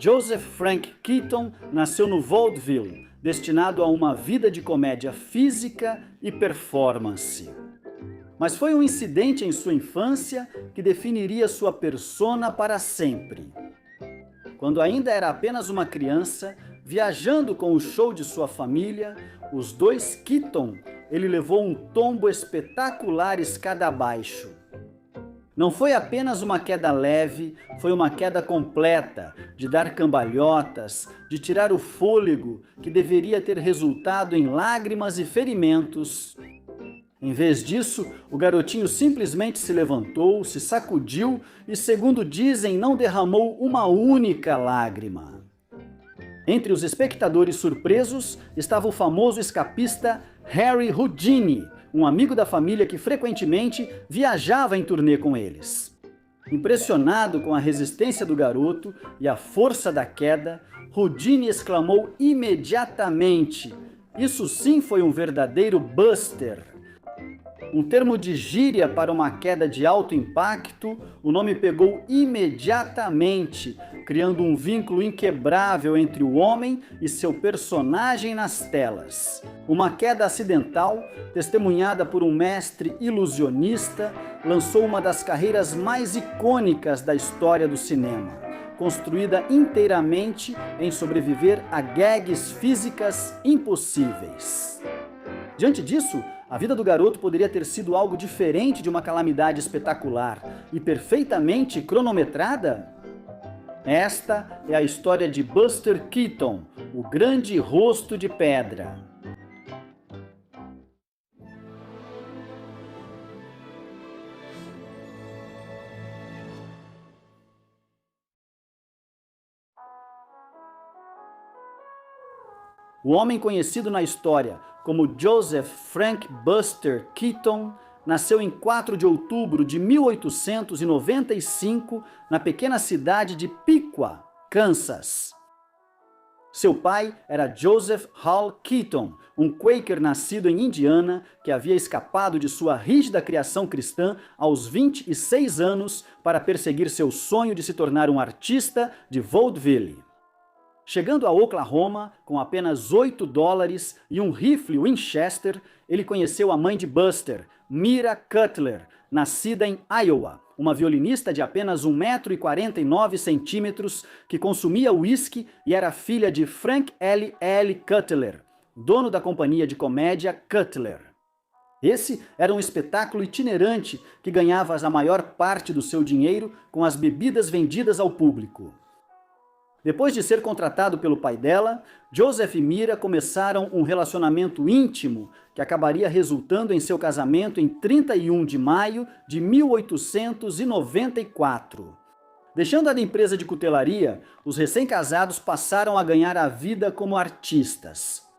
Joseph Frank Keaton nasceu no Vaudeville, destinado a uma vida de comédia física e performance. Mas foi um incidente em sua infância que definiria sua persona para sempre. Quando ainda era apenas uma criança, viajando com o show de sua família, os dois Keaton, ele levou um tombo espetacular escada abaixo. Não foi apenas uma queda leve, foi uma queda completa, de dar cambalhotas, de tirar o fôlego, que deveria ter resultado em lágrimas e ferimentos. Em vez disso, o garotinho simplesmente se levantou, se sacudiu e, segundo dizem, não derramou uma única lágrima. Entre os espectadores surpresos estava o famoso escapista Harry Houdini, um amigo da família que frequentemente viajava em turnê com eles. Impressionado com a resistência do garoto e a força da queda, Houdini exclamou imediatamente: "Isso sim foi um verdadeiro Buster!" Um termo de gíria para uma queda de alto impacto, o nome pegou imediatamente, criando um vínculo inquebrável entre o homem e seu personagem nas telas. Uma queda acidental, testemunhada por um mestre ilusionista, lançou uma das carreiras mais icônicas da história do cinema, construída inteiramente em sobreviver a gags físicas impossíveis. Diante disso, a vida do garoto poderia ter sido algo diferente de uma calamidade espetacular e perfeitamente cronometrada? Esta é a história de Buster Keaton, o grande rosto de pedra. O homem conhecido na história como Joseph Frank Buster Keaton nasceu em 4 de outubro de 1895 na pequena cidade de Piqua, Kansas. Seu pai era Joseph Hall Keaton, um Quaker nascido em Indiana que havia escapado de sua rígida criação cristã aos 26 anos para perseguir seu sonho de se tornar um artista de vaudeville. Chegando a Oklahoma, com apenas $8 e um rifle Winchester, ele conheceu a mãe de Buster, Myra Cutler, nascida em Iowa, uma violinista de apenas 1,49 m, que consumia uísque e era filha de Frank L. Cutler, dono da companhia de comédia Cutler. Esse era um espetáculo itinerante que ganhava a maior parte do seu dinheiro com as bebidas vendidas ao público. Depois de ser contratado pelo pai dela, Joseph e Myra começaram um relacionamento íntimo que acabaria resultando em seu casamento em 31 de maio de 1894. Deixando a empresa de cutelaria, os recém-casados passaram a ganhar a vida como artistas.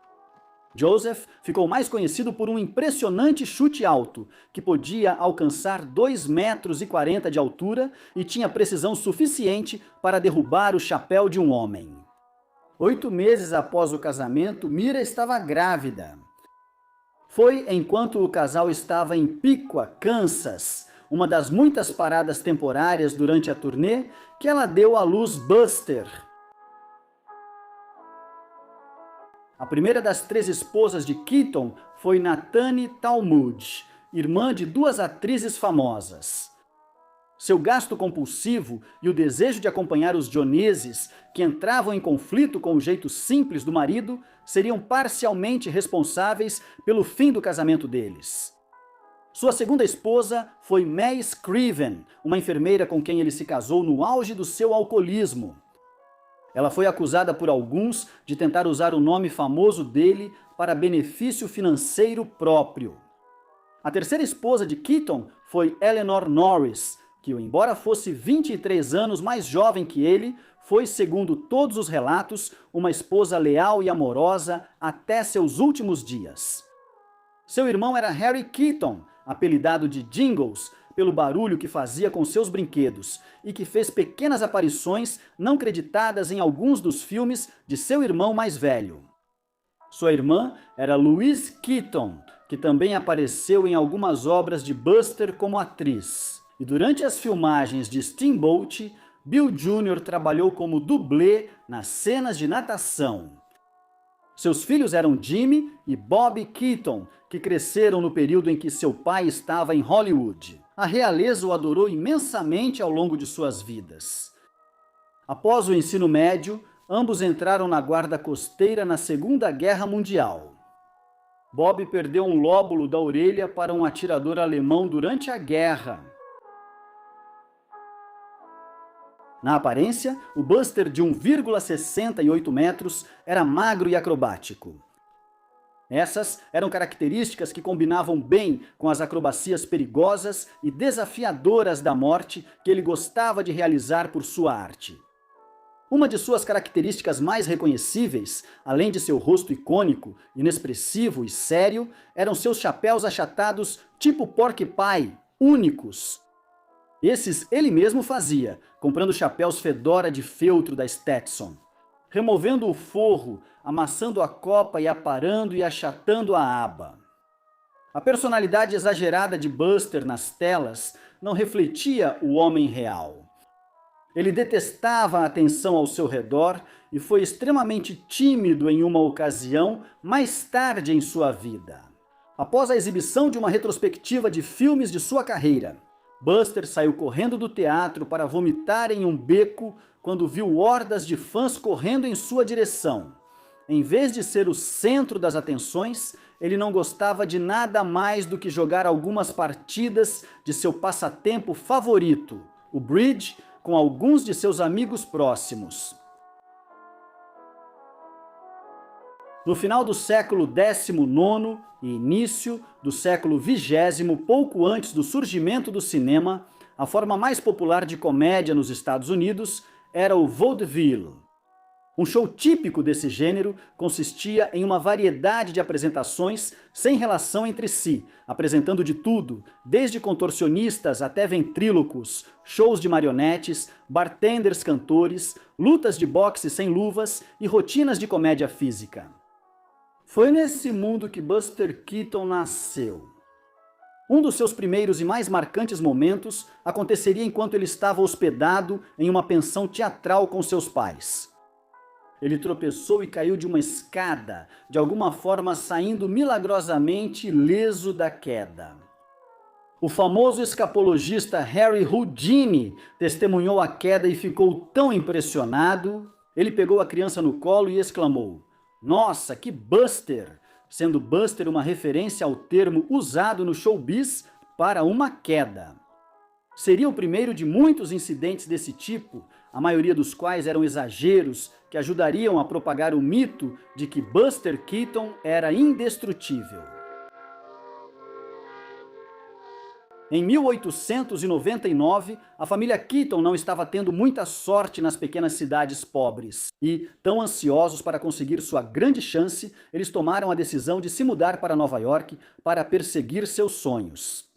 Joseph ficou mais conhecido por um impressionante chute alto, que podia alcançar 2,40 m de altura e tinha precisão suficiente para derrubar o chapéu de um homem. 8 meses após o casamento, Myra estava grávida. Foi enquanto o casal estava em Piqua, Kansas, uma das muitas paradas temporárias durante a turnê, que ela deu à luz Buster. A primeira das 3 esposas de Keaton foi Nathani Talmud, irmã de 2 atrizes famosas. Seu gasto compulsivo e o desejo de acompanhar os Joneses, que entravam em conflito com o jeito simples do marido, seriam parcialmente responsáveis pelo fim do casamento deles. Sua segunda esposa foi Mae Scriven, uma enfermeira com quem ele se casou no auge do seu alcoolismo. Ela foi acusada por alguns de tentar usar o nome famoso dele para benefício financeiro próprio. A terceira esposa de Keaton foi Eleanor Norris, que, embora fosse 23 anos mais jovem que ele, foi, segundo todos os relatos, uma esposa leal e amorosa até seus últimos dias. Seu irmão era Harry Keaton, apelidado de Jingles, pelo barulho que fazia com seus brinquedos, e que fez pequenas aparições não creditadas em alguns dos filmes de seu irmão mais velho. Sua irmã era Louise Keaton, que também apareceu em algumas obras de Buster como atriz. E durante as filmagens de Steamboat, Bill Jr. trabalhou como dublê nas cenas de natação. Seus filhos eram Jimmy e Bob Keaton, que cresceram no período em que seu pai estava em Hollywood. A realeza o adorou imensamente ao longo de suas vidas. Após o ensino médio, ambos entraram na guarda costeira na Segunda Guerra Mundial. Bob perdeu um lóbulo da orelha para um atirador alemão durante a guerra. Na aparência, o Buster, de 1,68 metros, era magro e acrobático. Essas eram características que combinavam bem com as acrobacias perigosas e desafiadoras da morte que ele gostava de realizar por sua arte. Uma de suas características mais reconhecíveis, além de seu rosto icônico, inexpressivo e sério, eram seus chapéus achatados tipo Porky Pie, únicos. Esses ele mesmo fazia, comprando chapéus fedora de feltro da Stetson. Removendo o forro, amassando a copa e aparando e achatando a aba. A personalidade exagerada de Buster nas telas não refletia o homem real. Ele detestava a atenção ao seu redor e foi extremamente tímido em uma ocasião mais tarde em sua vida. Após a exibição de uma retrospectiva de filmes de sua carreira, Buster saiu correndo do teatro para vomitar em um beco quando viu hordas de fãs correndo em sua direção. Em vez de ser o centro das atenções, ele não gostava de nada mais do que jogar algumas partidas de seu passatempo favorito, o bridge, com alguns de seus amigos próximos. No final do século XIX e início do século XX, pouco antes do surgimento do cinema, a forma mais popular de comédia nos Estados Unidos era o vaudeville. Um show típico desse gênero consistia em uma variedade de apresentações sem relação entre si, apresentando de tudo, desde contorcionistas até ventrílocos, shows de marionetes, bartenders cantores, lutas de boxe sem luvas e rotinas de comédia física. Foi nesse mundo que Buster Keaton nasceu. Um dos seus primeiros e mais marcantes momentos aconteceria enquanto ele estava hospedado em uma pensão teatral com seus pais. Ele tropeçou e caiu de uma escada, de alguma forma saindo milagrosamente ileso da queda. O famoso escapologista Harry Houdini testemunhou a queda e ficou tão impressionado. Ele pegou a criança no colo e exclamou: "Nossa, que Buster!", sendo Buster uma referência ao termo usado no showbiz para uma queda. Seria o primeiro de muitos incidentes desse tipo, a maioria dos quais eram exageros que ajudariam a propagar o mito de que Buster Keaton era indestrutível. Em 1899, a família Keaton não estava tendo muita sorte nas pequenas cidades pobres e, tão ansiosos para conseguir sua grande chance, eles tomaram a decisão de se mudar para Nova York para perseguir seus sonhos.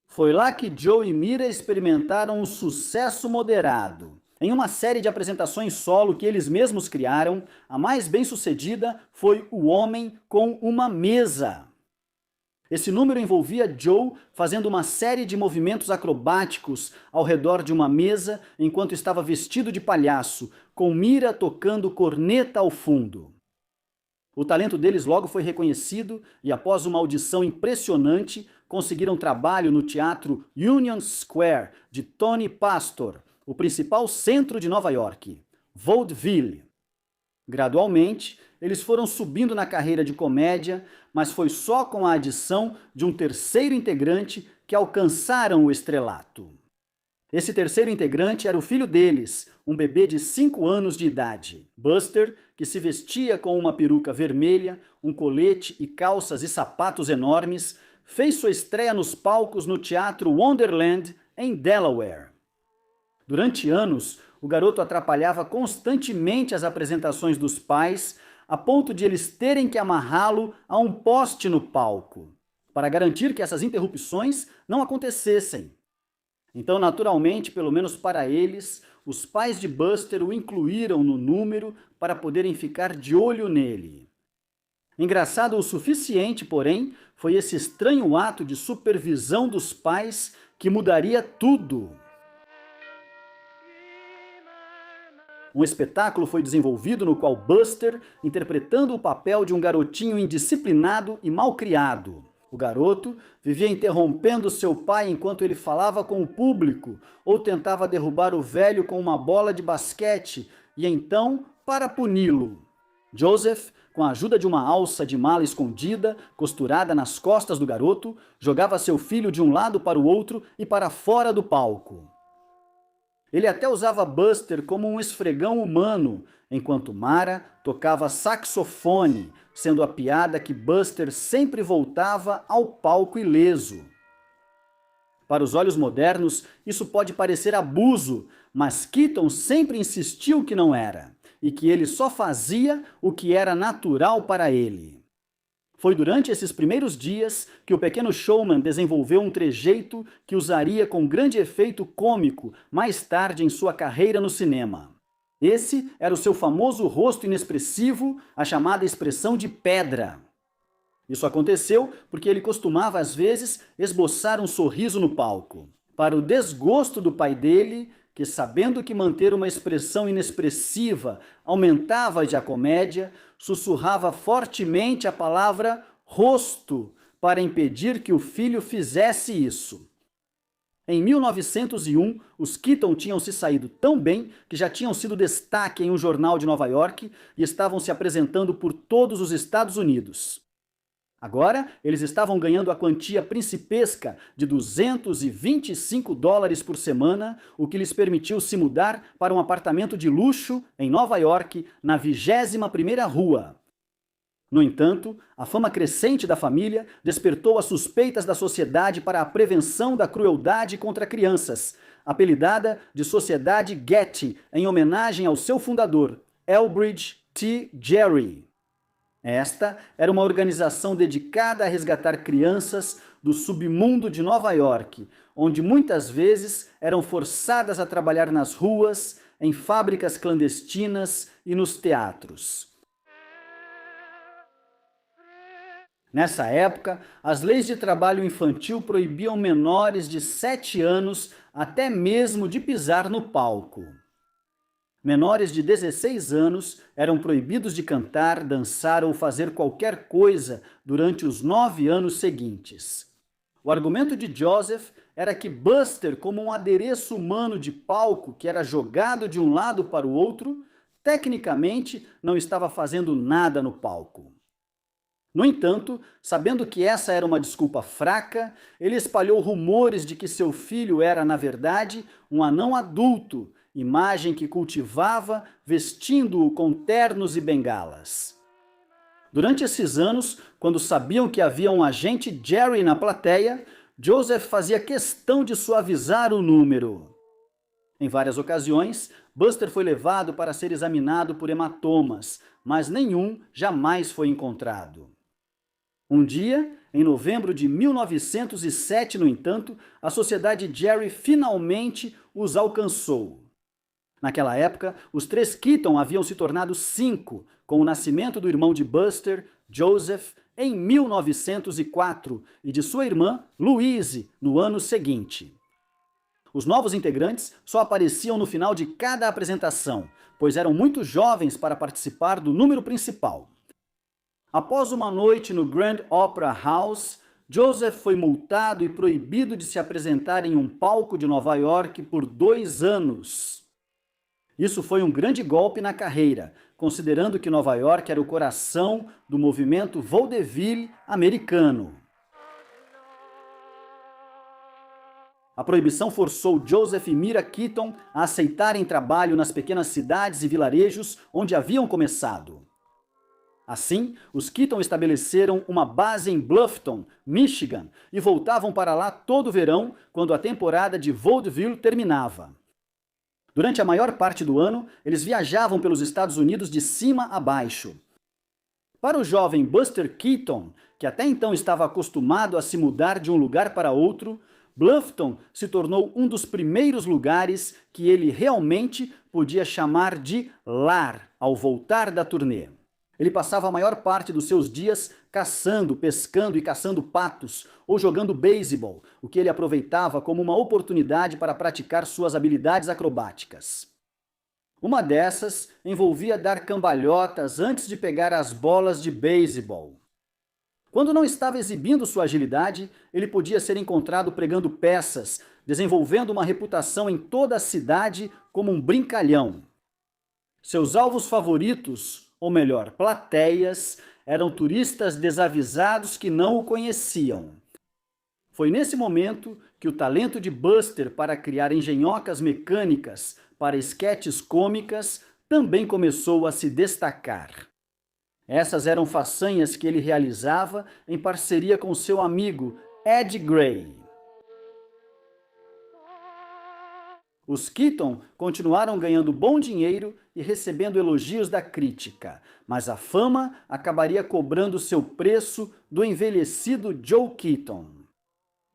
Foi lá que Joe e Mira experimentaram um sucesso moderado. Em uma série de apresentações solo que eles mesmos criaram, a mais bem-sucedida foi O Homem com uma Mesa. Esse número envolvia Joe fazendo uma série de movimentos acrobáticos ao redor de uma mesa enquanto estava vestido de palhaço, com Mira tocando corneta ao fundo. O talento deles logo foi reconhecido e, após uma audição impressionante, conseguiram trabalho no teatro Union Square de Tony Pastor, o principal centro de Nova York, vaudeville. Gradualmente, eles foram subindo na carreira de comédia, mas foi só com a adição de um terceiro integrante que alcançaram o estrelato. Esse terceiro integrante era o filho deles, um bebê de 5 anos de idade. Buster, que se vestia com uma peruca vermelha, um colete e calças e sapatos enormes, fez sua estreia nos palcos no Teatro Wonderland, em Delaware. Durante anos, o garoto atrapalhava constantemente as apresentações dos pais, a ponto de eles terem que amarrá-lo a um poste no palco, para garantir que essas interrupções não acontecessem. Então, naturalmente, pelo menos para eles, os pais de Buster o incluíram no número para poderem ficar de olho nele. Engraçado o suficiente, porém, foi esse estranho ato de supervisão dos pais que mudaria tudo. Um espetáculo foi desenvolvido no qual Buster, interpretando o papel de um garotinho indisciplinado e malcriado. O garoto vivia interrompendo seu pai enquanto ele falava com o público, ou tentava derrubar o velho com uma bola de basquete, e então, para puni-lo, Joseph, com a ajuda de uma alça de mala escondida, costurada nas costas do garoto, jogava seu filho de um lado para o outro e para fora do palco. Ele até usava Buster como um esfregão humano, enquanto Mara tocava saxofone, sendo a piada que Buster sempre voltava ao palco ileso. Para os olhos modernos, isso pode parecer abuso, mas Keaton sempre insistiu que não era, e que ele só fazia o que era natural para ele. Foi durante esses primeiros dias que o pequeno showman desenvolveu um trejeito que usaria com grande efeito cômico mais tarde em sua carreira no cinema. Esse era o seu famoso rosto inexpressivo, a chamada expressão de pedra. Isso aconteceu porque ele costumava, às vezes, esboçar um sorriso no palco. Para o desgosto do pai dele, que, sabendo que manter uma expressão inexpressiva aumentava a comédia, sussurrava fortemente a palavra rosto para impedir que o filho fizesse isso. Em 1901, os Keaton tinham se saído tão bem que já tinham sido destaque em um jornal de Nova York e estavam se apresentando por todos os Estados Unidos. Agora, eles estavam ganhando a quantia principesca de $225 por semana, o que lhes permitiu se mudar para um apartamento de luxo em Nova York, na 21ª rua. No entanto, a fama crescente da família despertou as suspeitas da Sociedade para a Prevenção da Crueldade contra Crianças, apelidada de Sociedade Getty, em homenagem ao seu fundador, Elbridge T. Gerry. Esta era uma organização dedicada a resgatar crianças do submundo de Nova York, onde muitas vezes eram forçadas a trabalhar nas ruas, em fábricas clandestinas e nos teatros. Nessa época, as leis de trabalho infantil proibiam menores de 7 anos até mesmo de pisar no palco. Menores de 16 anos eram proibidos de cantar, dançar ou fazer qualquer coisa durante os 9 anos seguintes. O argumento de Joseph era que Buster, como um adereço humano de palco que era jogado de um lado para o outro, tecnicamente não estava fazendo nada no palco. No entanto, sabendo que essa era uma desculpa fraca, ele espalhou rumores de que seu filho era, na verdade, um anão adulto, imagem que cultivava vestindo-o com ternos e bengalas. Durante esses anos, quando sabiam que havia um agente Gerry na plateia, Joseph fazia questão de suavizar o número. Em várias ocasiões, Buster foi levado para ser examinado por hematomas, mas nenhum jamais foi encontrado. Um dia, em novembro de 1907, no entanto, a Sociedade Gerry finalmente os alcançou. Naquela época, os 3 Keaton haviam se tornado 5, com o nascimento do irmão de Buster, Joseph, em 1904, e de sua irmã, Louise, no ano seguinte. Os novos integrantes só apareciam no final de cada apresentação, pois eram muito jovens para participar do número principal. Após uma noite no Grand Opera House, Joseph foi multado e proibido de se apresentar em um palco de Nova York por 2 anos. Isso foi um grande golpe na carreira, considerando que Nova York era o coração do movimento vaudeville americano. A proibição forçou Joseph e Myra Keaton a aceitarem trabalho nas pequenas cidades e vilarejos onde haviam começado. Assim, os Keaton estabeleceram uma base em Bluffton, Michigan, e voltavam para lá todo o verão, quando a temporada de vaudeville terminava. Durante a maior parte do ano, eles viajavam pelos Estados Unidos de cima a baixo. Para o jovem Buster Keaton, que até então estava acostumado a se mudar de um lugar para outro, Bluffton se tornou um dos primeiros lugares que ele realmente podia chamar de lar ao voltar da turnê. Ele passava a maior parte dos seus dias caçando, pescando e caçando patos, ou jogando beisebol, o que ele aproveitava como uma oportunidade para praticar suas habilidades acrobáticas. Uma dessas envolvia dar cambalhotas antes de pegar as bolas de beisebol. Quando não estava exibindo sua agilidade, ele podia ser encontrado pregando peças, desenvolvendo uma reputação em toda a cidade como um brincalhão. Seus alvos favoritos, ou melhor, plateias, eram turistas desavisados que não o conheciam. Foi nesse momento que o talento de Buster para criar engenhocas mecânicas para esquetes cômicas também começou a se destacar. Essas eram façanhas que ele realizava em parceria com seu amigo Ed Gray. Os Keaton continuaram ganhando bom dinheiro e recebendo elogios da crítica, mas a fama acabaria cobrando seu preço do envelhecido Joe Keaton.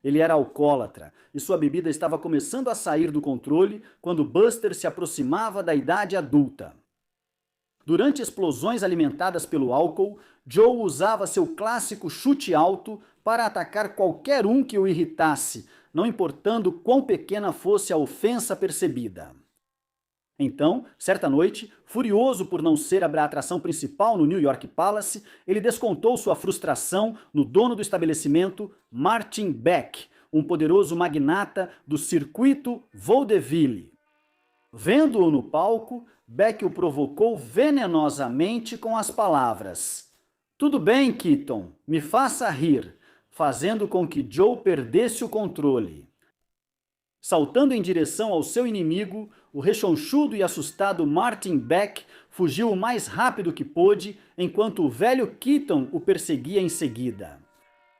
Ele era alcoólatra e sua bebida estava começando a sair do controle quando Buster se aproximava da idade adulta. Durante explosões alimentadas pelo álcool, Joe usava seu clássico chute alto para atacar qualquer um que o irritasse, não importando quão pequena fosse a ofensa percebida. Então, certa noite, furioso por não ser a atração principal no New York Palace, ele descontou sua frustração no dono do estabelecimento, Martin Beck, um poderoso magnata do circuito vaudeville. Vendo-o no palco, Beck o provocou venenosamente com as palavras: "Tudo bem, Keaton, me faça rir", fazendo com que Joe perdesse o controle. Saltando em direção ao seu inimigo, o rechonchudo e assustado Martin Beck fugiu o mais rápido que pôde, enquanto o velho Keaton o perseguia em seguida.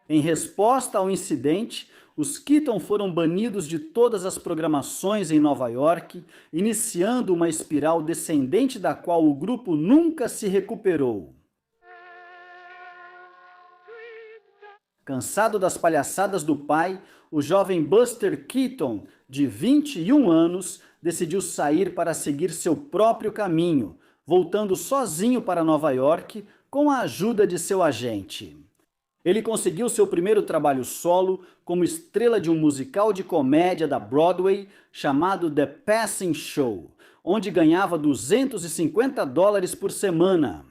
Em resposta ao incidente, os Keaton foram banidos de todas as programações em Nova York, iniciando uma espiral descendente da qual o grupo nunca se recuperou. Cansado das palhaçadas do pai, o jovem Buster Keaton, de 21 anos, decidiu sair para seguir seu próprio caminho, voltando sozinho para Nova York com a ajuda de seu agente. Ele conseguiu seu primeiro trabalho solo como estrela de um musical de comédia da Broadway chamado The Passing Show, onde ganhava $250 por semana.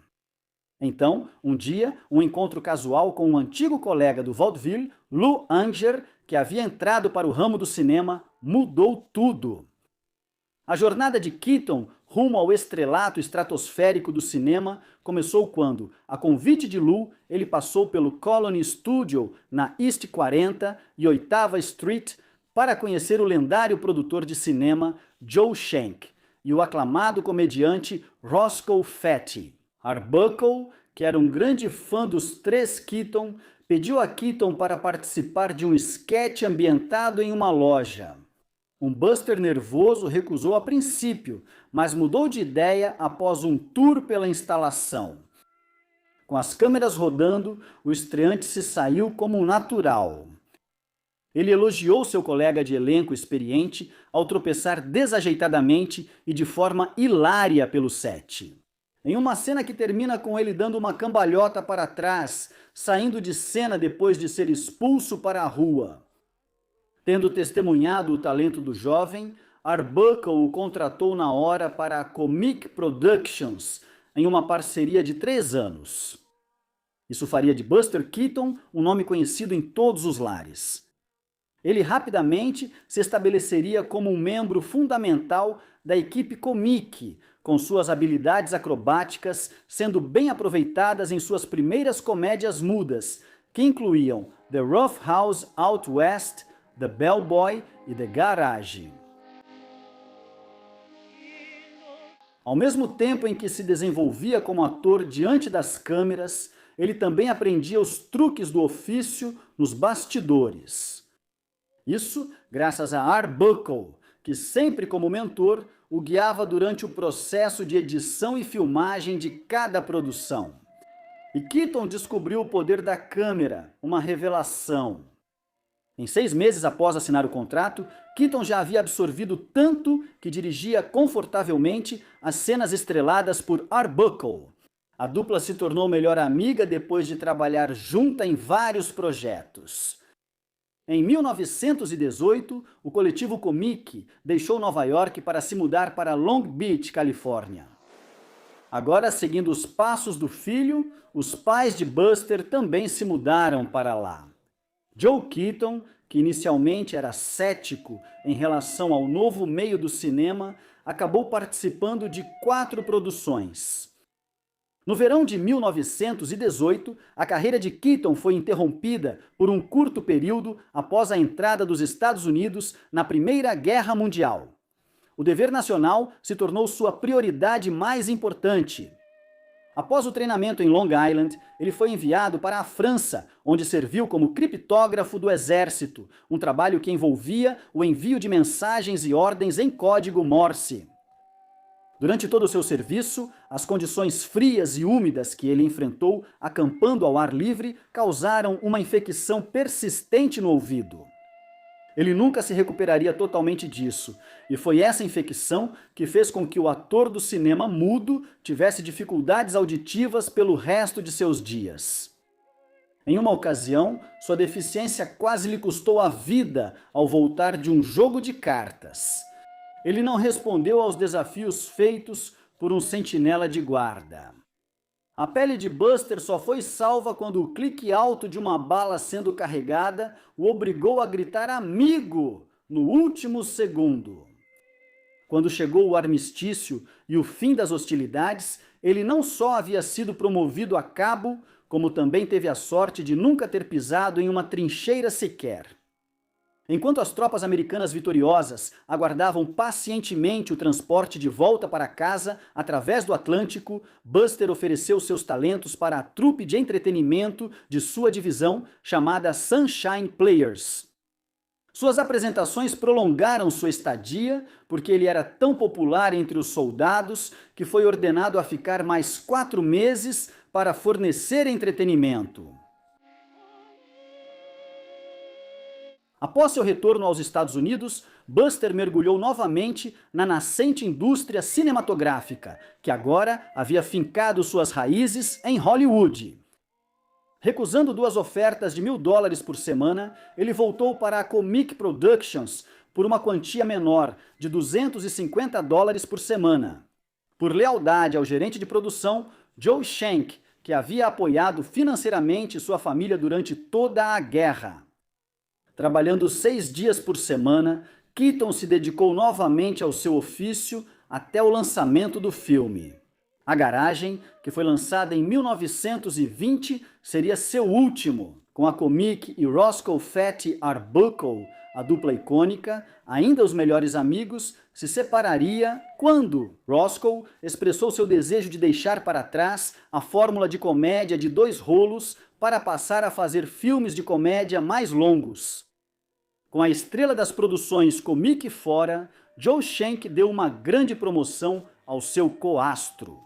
Então, um dia, um encontro casual com um antigo colega do vaudeville, Lou Anger, que havia entrado para o ramo do cinema, mudou tudo. A jornada de Keaton rumo ao estrelato estratosférico do cinema começou quando, a convite de Lou, ele passou pelo Colony Studio na East 40 e 8ª Street para conhecer o lendário produtor de cinema Joe Schenck e o aclamado comediante Roscoe Fatty. Arbuckle, que era um grande fã dos três Keaton, pediu a Keaton para participar de um esquete ambientado em uma loja. Um Buster nervoso recusou a princípio, mas mudou de ideia após um tour pela instalação. Com as câmeras rodando, o estreante se saiu como um natural. Ele elogiou seu colega de elenco experiente ao tropeçar desajeitadamente e de forma hilária pelo set. Em uma cena que termina com ele dando uma cambalhota para trás, saindo de cena depois de ser expulso para a rua. Tendo testemunhado o talento do jovem, Arbuckle o contratou na hora para a Comic Productions, em uma parceria de 3 anos. Isso faria de Buster Keaton um nome conhecido em todos os lares. Ele rapidamente se estabeleceria como um membro fundamental da equipe Comic, com suas habilidades acrobáticas sendo bem aproveitadas em suas primeiras comédias mudas, que incluíam The Rough House Out West, The Bellboy e The Garage. Ao mesmo tempo em que se desenvolvia como ator diante das câmeras, ele também aprendia os truques do ofício nos bastidores. Isso graças a Arbuckle, que sempre como mentor o guiava durante o processo de edição e filmagem de cada produção. E Keaton descobriu o poder da câmera, uma revelação. Em 6 meses após assinar o contrato, Keaton já havia absorvido tanto que dirigia confortavelmente as cenas estreladas por Arbuckle. A dupla se tornou melhor amiga depois de trabalhar junta em vários projetos. Em 1918, o coletivo Comic deixou Nova York para se mudar para Long Beach, Califórnia. Agora, seguindo os passos do filho, os pais de Buster também se mudaram para lá. Joe Keaton, que inicialmente era cético em relação ao novo meio do cinema, acabou participando de 4 produções. No verão de 1918, a carreira de Keaton foi interrompida por um curto período após a entrada dos Estados Unidos na Primeira Guerra Mundial. O dever nacional se tornou sua prioridade mais importante. Após o treinamento em Long Island, ele foi enviado para a França, onde serviu como criptógrafo do exército, um trabalho que envolvia o envio de mensagens e ordens em código Morse. Durante todo o seu serviço, as condições frias e úmidas que ele enfrentou acampando ao ar livre causaram uma infecção persistente no ouvido. Ele nunca se recuperaria totalmente disso, e foi essa infecção que fez com que o ator do cinema mudo tivesse dificuldades auditivas pelo resto de seus dias. Em uma ocasião, sua deficiência quase lhe custou a vida ao voltar de um jogo de cartas. Ele não respondeu aos desafios feitos por um sentinela de guarda. A pele de Buster só foi salva quando o clique alto de uma bala sendo carregada o obrigou a gritar "amigo" no último segundo. Quando chegou o armistício e o fim das hostilidades, ele não só havia sido promovido a cabo, como também teve a sorte de nunca ter pisado em uma trincheira sequer. Enquanto as tropas americanas vitoriosas aguardavam pacientemente o transporte de volta para casa através do Atlântico, Buster ofereceu seus talentos para a trupe de entretenimento de sua divisão, chamada Sunshine Players. Suas apresentações prolongaram sua estadia, porque ele era tão popular entre os soldados que foi ordenado a ficar mais 4 meses para fornecer entretenimento. Após seu retorno aos Estados Unidos, Buster mergulhou novamente na nascente indústria cinematográfica, que agora havia fincado suas raízes em Hollywood. Recusando 2 ofertas de $1.000 por semana, ele voltou para a Comic Productions por uma quantia menor, de $250 por semana. Por lealdade ao gerente de produção, Joe Schenck, que havia apoiado financeiramente sua família durante toda a guerra. Trabalhando 6 dias por semana, Keaton se dedicou novamente ao seu ofício até o lançamento do filme. A Garagem, que foi lançada em 1920, seria seu último. Com a Comic e Roscoe Fatty Arbuckle, a dupla icônica, ainda os melhores amigos, se separaria quando Roscoe expressou seu desejo de deixar para trás a fórmula de comédia de 2 rolos para passar a fazer filmes de comédia mais longos. Com a estrela das produções Comic fora, Joe Schenck deu uma grande promoção ao seu coastro.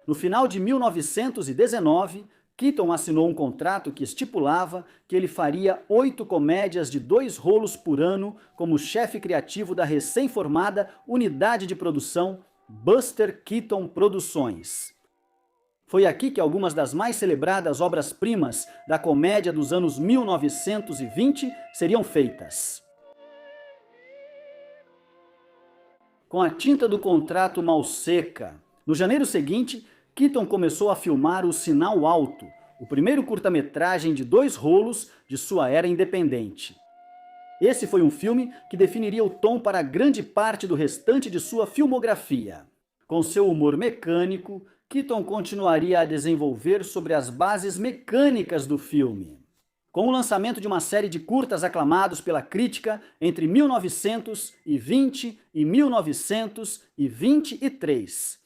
No final de 1919, Keaton assinou um contrato que estipulava que ele faria 8 comédias de 2 rolos por ano como chefe criativo da recém-formada unidade de produção Buster Keaton Produções. Foi aqui que algumas das mais celebradas obras-primas da comédia dos anos 1920 seriam feitas. Com a tinta do contrato mal seca, no janeiro seguinte, Keaton começou a filmar O Sinal Alto, o primeiro curta-metragem de 2 rolos de sua era independente. Esse foi um filme que definiria o tom para grande parte do restante de sua filmografia. Com seu humor mecânico, Keaton continuaria a desenvolver sobre as bases mecânicas do filme. Com o lançamento de uma série de curtas aclamados pela crítica entre 1920 e 1923.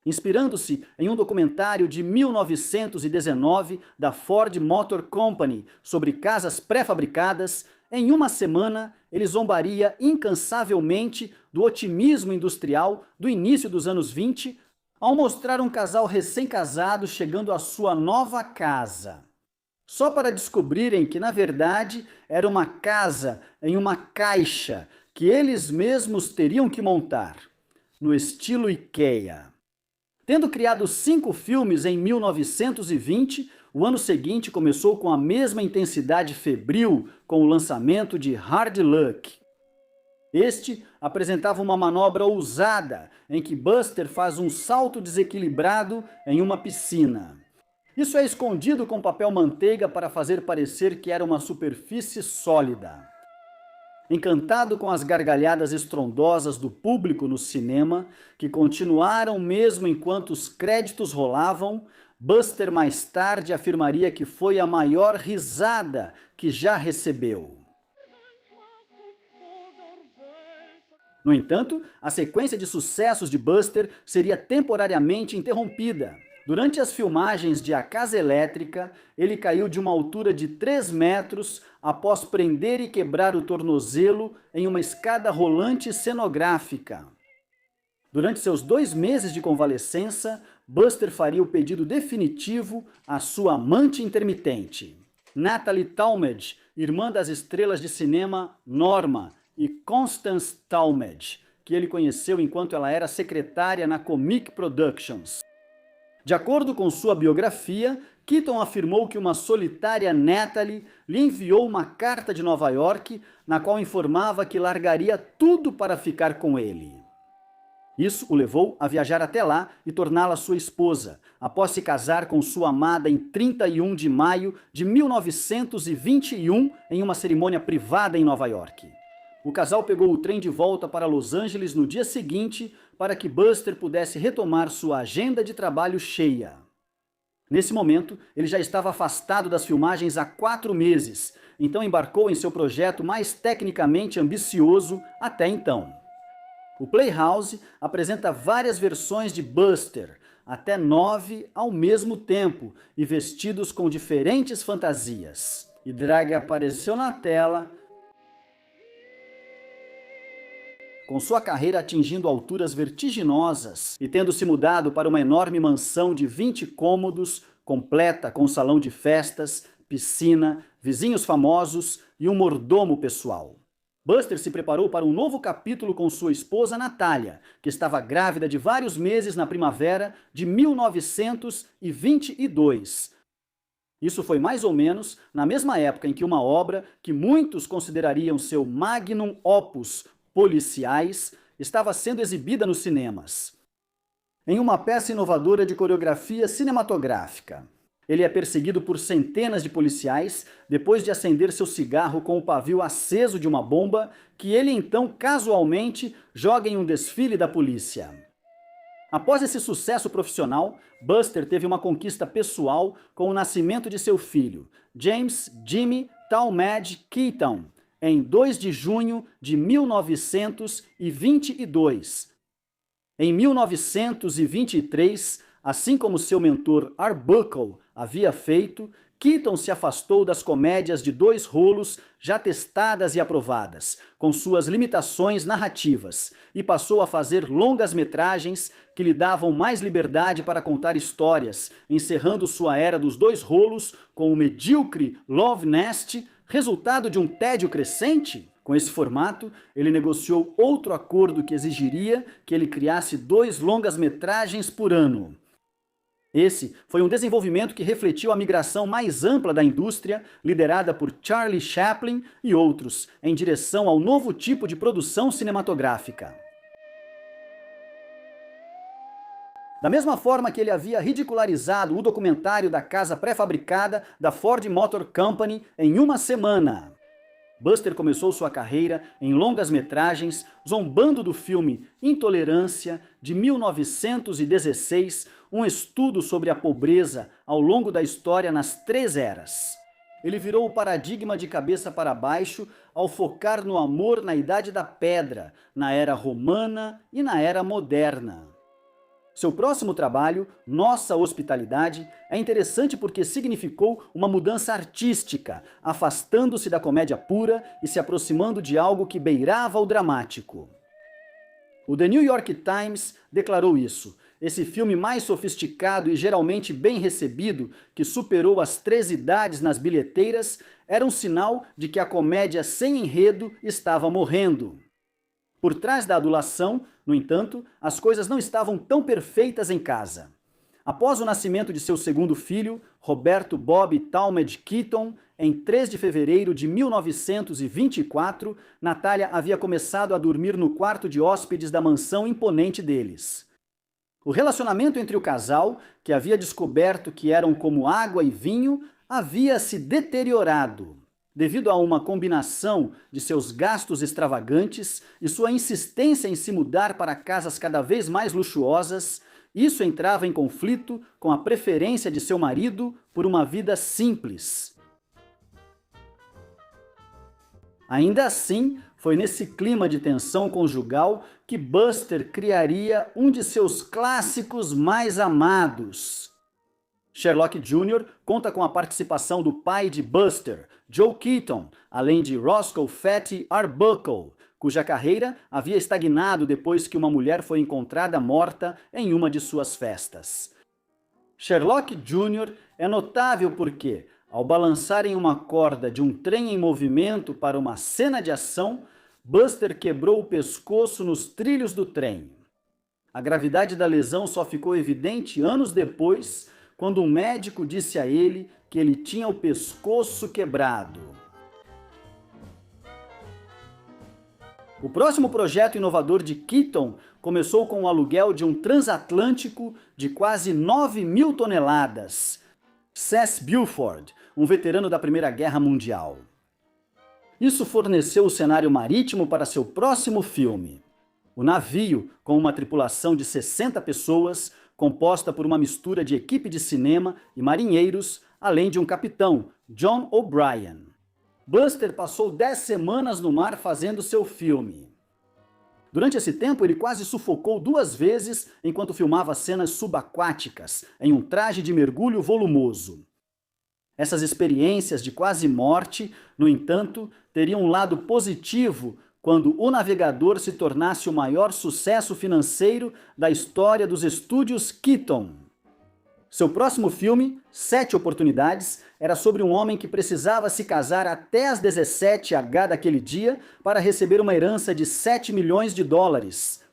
Inspirando-se em um documentário de 1919 da Ford Motor Company sobre casas pré-fabricadas, em uma semana ele zombaria incansavelmente do otimismo industrial do início dos anos 20, ao mostrar um casal recém-casado chegando à sua nova casa. Só para descobrirem que, na verdade, era uma casa em uma caixa que eles mesmos teriam que montar, no estilo IKEA. Tendo criado 5 filmes em 1920, o ano seguinte começou com a mesma intensidade febril com o lançamento de Hard Luck. Este apresentava uma manobra ousada em que Buster faz um salto desequilibrado em uma piscina. Isso é escondido com papel manteiga para fazer parecer que era uma superfície sólida. Encantado com as gargalhadas estrondosas do público no cinema, que continuaram mesmo enquanto os créditos rolavam, Buster mais tarde afirmaria que foi a maior risada que já recebeu. No entanto, a sequência de sucessos de Buster seria temporariamente interrompida. Durante as filmagens de A Casa Elétrica, ele caiu de uma altura de 3 metros após prender e quebrar o tornozelo em uma escada rolante cenográfica. Durante seus 2 meses de convalescença, Buster faria o pedido definitivo à sua amante intermitente. Natalie Talmadge, irmã das estrelas de cinema Norma e Constance Talmadge, que ele conheceu enquanto ela era secretária na Comic Productions. De acordo com sua biografia, Keaton afirmou que uma solitária Natalie lhe enviou uma carta de Nova York na qual informava que largaria tudo para ficar com ele. Isso o levou a viajar até lá e torná-la sua esposa, após se casar com sua amada em 31 de maio de 1921 em uma cerimônia privada em Nova York. O casal pegou o trem de volta para Los Angeles no dia seguinte para que Buster pudesse retomar sua agenda de trabalho cheia. Nesse momento, ele já estava afastado das filmagens há 4 meses, então embarcou em seu projeto mais tecnicamente ambicioso até então. O Playhouse apresenta várias versões de Buster, até 9 ao mesmo tempo, e vestidos com diferentes fantasias. E Drag apareceu na tela, com sua carreira atingindo alturas vertiginosas e tendo se mudado para uma enorme mansão de 20 cômodos, completa com salão de festas, piscina, vizinhos famosos e um mordomo pessoal. Buster se preparou para um novo capítulo com sua esposa Natália, que estava grávida de vários meses na primavera de 1922. Isso foi mais ou menos na mesma época em que uma obra que muitos considerariam seu magnum opus policiais, estava sendo exibida nos cinemas. Em uma peça inovadora de coreografia cinematográfica, ele é perseguido por centenas de policiais depois de acender seu cigarro com o pavio aceso de uma bomba que ele então casualmente joga em um desfile da polícia. Após esse sucesso profissional, Buster teve uma conquista pessoal com o nascimento de seu filho, James Jimmy Talmadge Keaton, em 2 de junho de 1922. Em 1923, assim como seu mentor Arbuckle havia feito, Keaton se afastou das comédias de 2 rolos já testadas e aprovadas, com suas limitações narrativas, e passou a fazer longas metragens que lhe davam mais liberdade para contar histórias, encerrando sua era dos 2 rolos com o medíocre Love Nest, resultado de um tédio crescente. Com esse formato, ele negociou outro acordo que exigiria que ele criasse 2 longas-metragens por ano. Esse foi um desenvolvimento que refletiu a migração mais ampla da indústria, liderada por Charlie Chaplin e outros, em direção ao novo tipo de produção cinematográfica. Da mesma forma que ele havia ridicularizado o documentário da casa pré-fabricada da Ford Motor Company em uma semana, Buster começou sua carreira em longas-metragens, zombando do filme Intolerância, de 1916, um estudo sobre a pobreza ao longo da história nas 3 eras. Ele virou o paradigma de cabeça para baixo ao focar no amor na Idade da Pedra, na era romana e na era moderna. Seu próximo trabalho, Nossa Hospitalidade, é interessante porque significou uma mudança artística, afastando-se da comédia pura e se aproximando de algo que beirava o dramático. O The New York Times declarou isso: esse filme mais sofisticado e geralmente bem recebido, que superou as 3 idades nas bilheteiras, era um sinal de que a comédia sem enredo estava morrendo. Por trás da adulação, No entanto, as coisas não estavam tão perfeitas em casa. Após o nascimento de seu segundo filho, Roberto Bob Talmadge Keaton, em 3 de fevereiro de 1924, Natália havia começado a dormir no quarto de hóspedes da mansão imponente deles. O relacionamento entre o casal, que havia descoberto que eram como água e vinho, havia se deteriorado. Devido a uma combinação de seus gastos extravagantes e sua insistência em se mudar para casas cada vez mais luxuosas, isso entrava em conflito com a preferência de seu marido por uma vida simples. Ainda assim, foi nesse clima de tensão conjugal que Buster criaria um de seus clássicos mais amados. Sherlock Jr. conta com a participação do pai de Buster, Joe Keaton, além de Roscoe Fatty Arbuckle, cuja carreira havia estagnado depois que uma mulher foi encontrada morta em uma de suas festas. Sherlock Jr. é notável porque, ao balançarem uma corda de um trem em movimento para uma cena de ação, Buster quebrou o pescoço nos trilhos do trem. A gravidade da lesão só ficou evidente anos depois, quando um médico disse a ele que ele tinha o pescoço quebrado. O próximo projeto inovador de Keaton começou com o aluguel de um transatlântico de quase 9.000 toneladas. Cess Buford, um veterano da Primeira Guerra Mundial. Isso forneceu o cenário marítimo para seu próximo filme. O navio, com uma tripulação de 60 pessoas, composta por uma mistura de equipe de cinema e marinheiros, além de um capitão, John O'Brien. Buster passou 10 semanas no mar fazendo seu filme. Durante esse tempo, ele quase sufocou 2 vezes enquanto filmava cenas subaquáticas, em um traje de mergulho volumoso. Essas experiências de quase morte, no entanto, teriam um lado positivo quando O Navegador se tornasse o maior sucesso financeiro da história dos estúdios Keaton. Seu próximo filme, 7 Oportunidades, era sobre um homem que precisava se casar até às 17h daquele dia para receber uma herança de 7 milhões de dólares.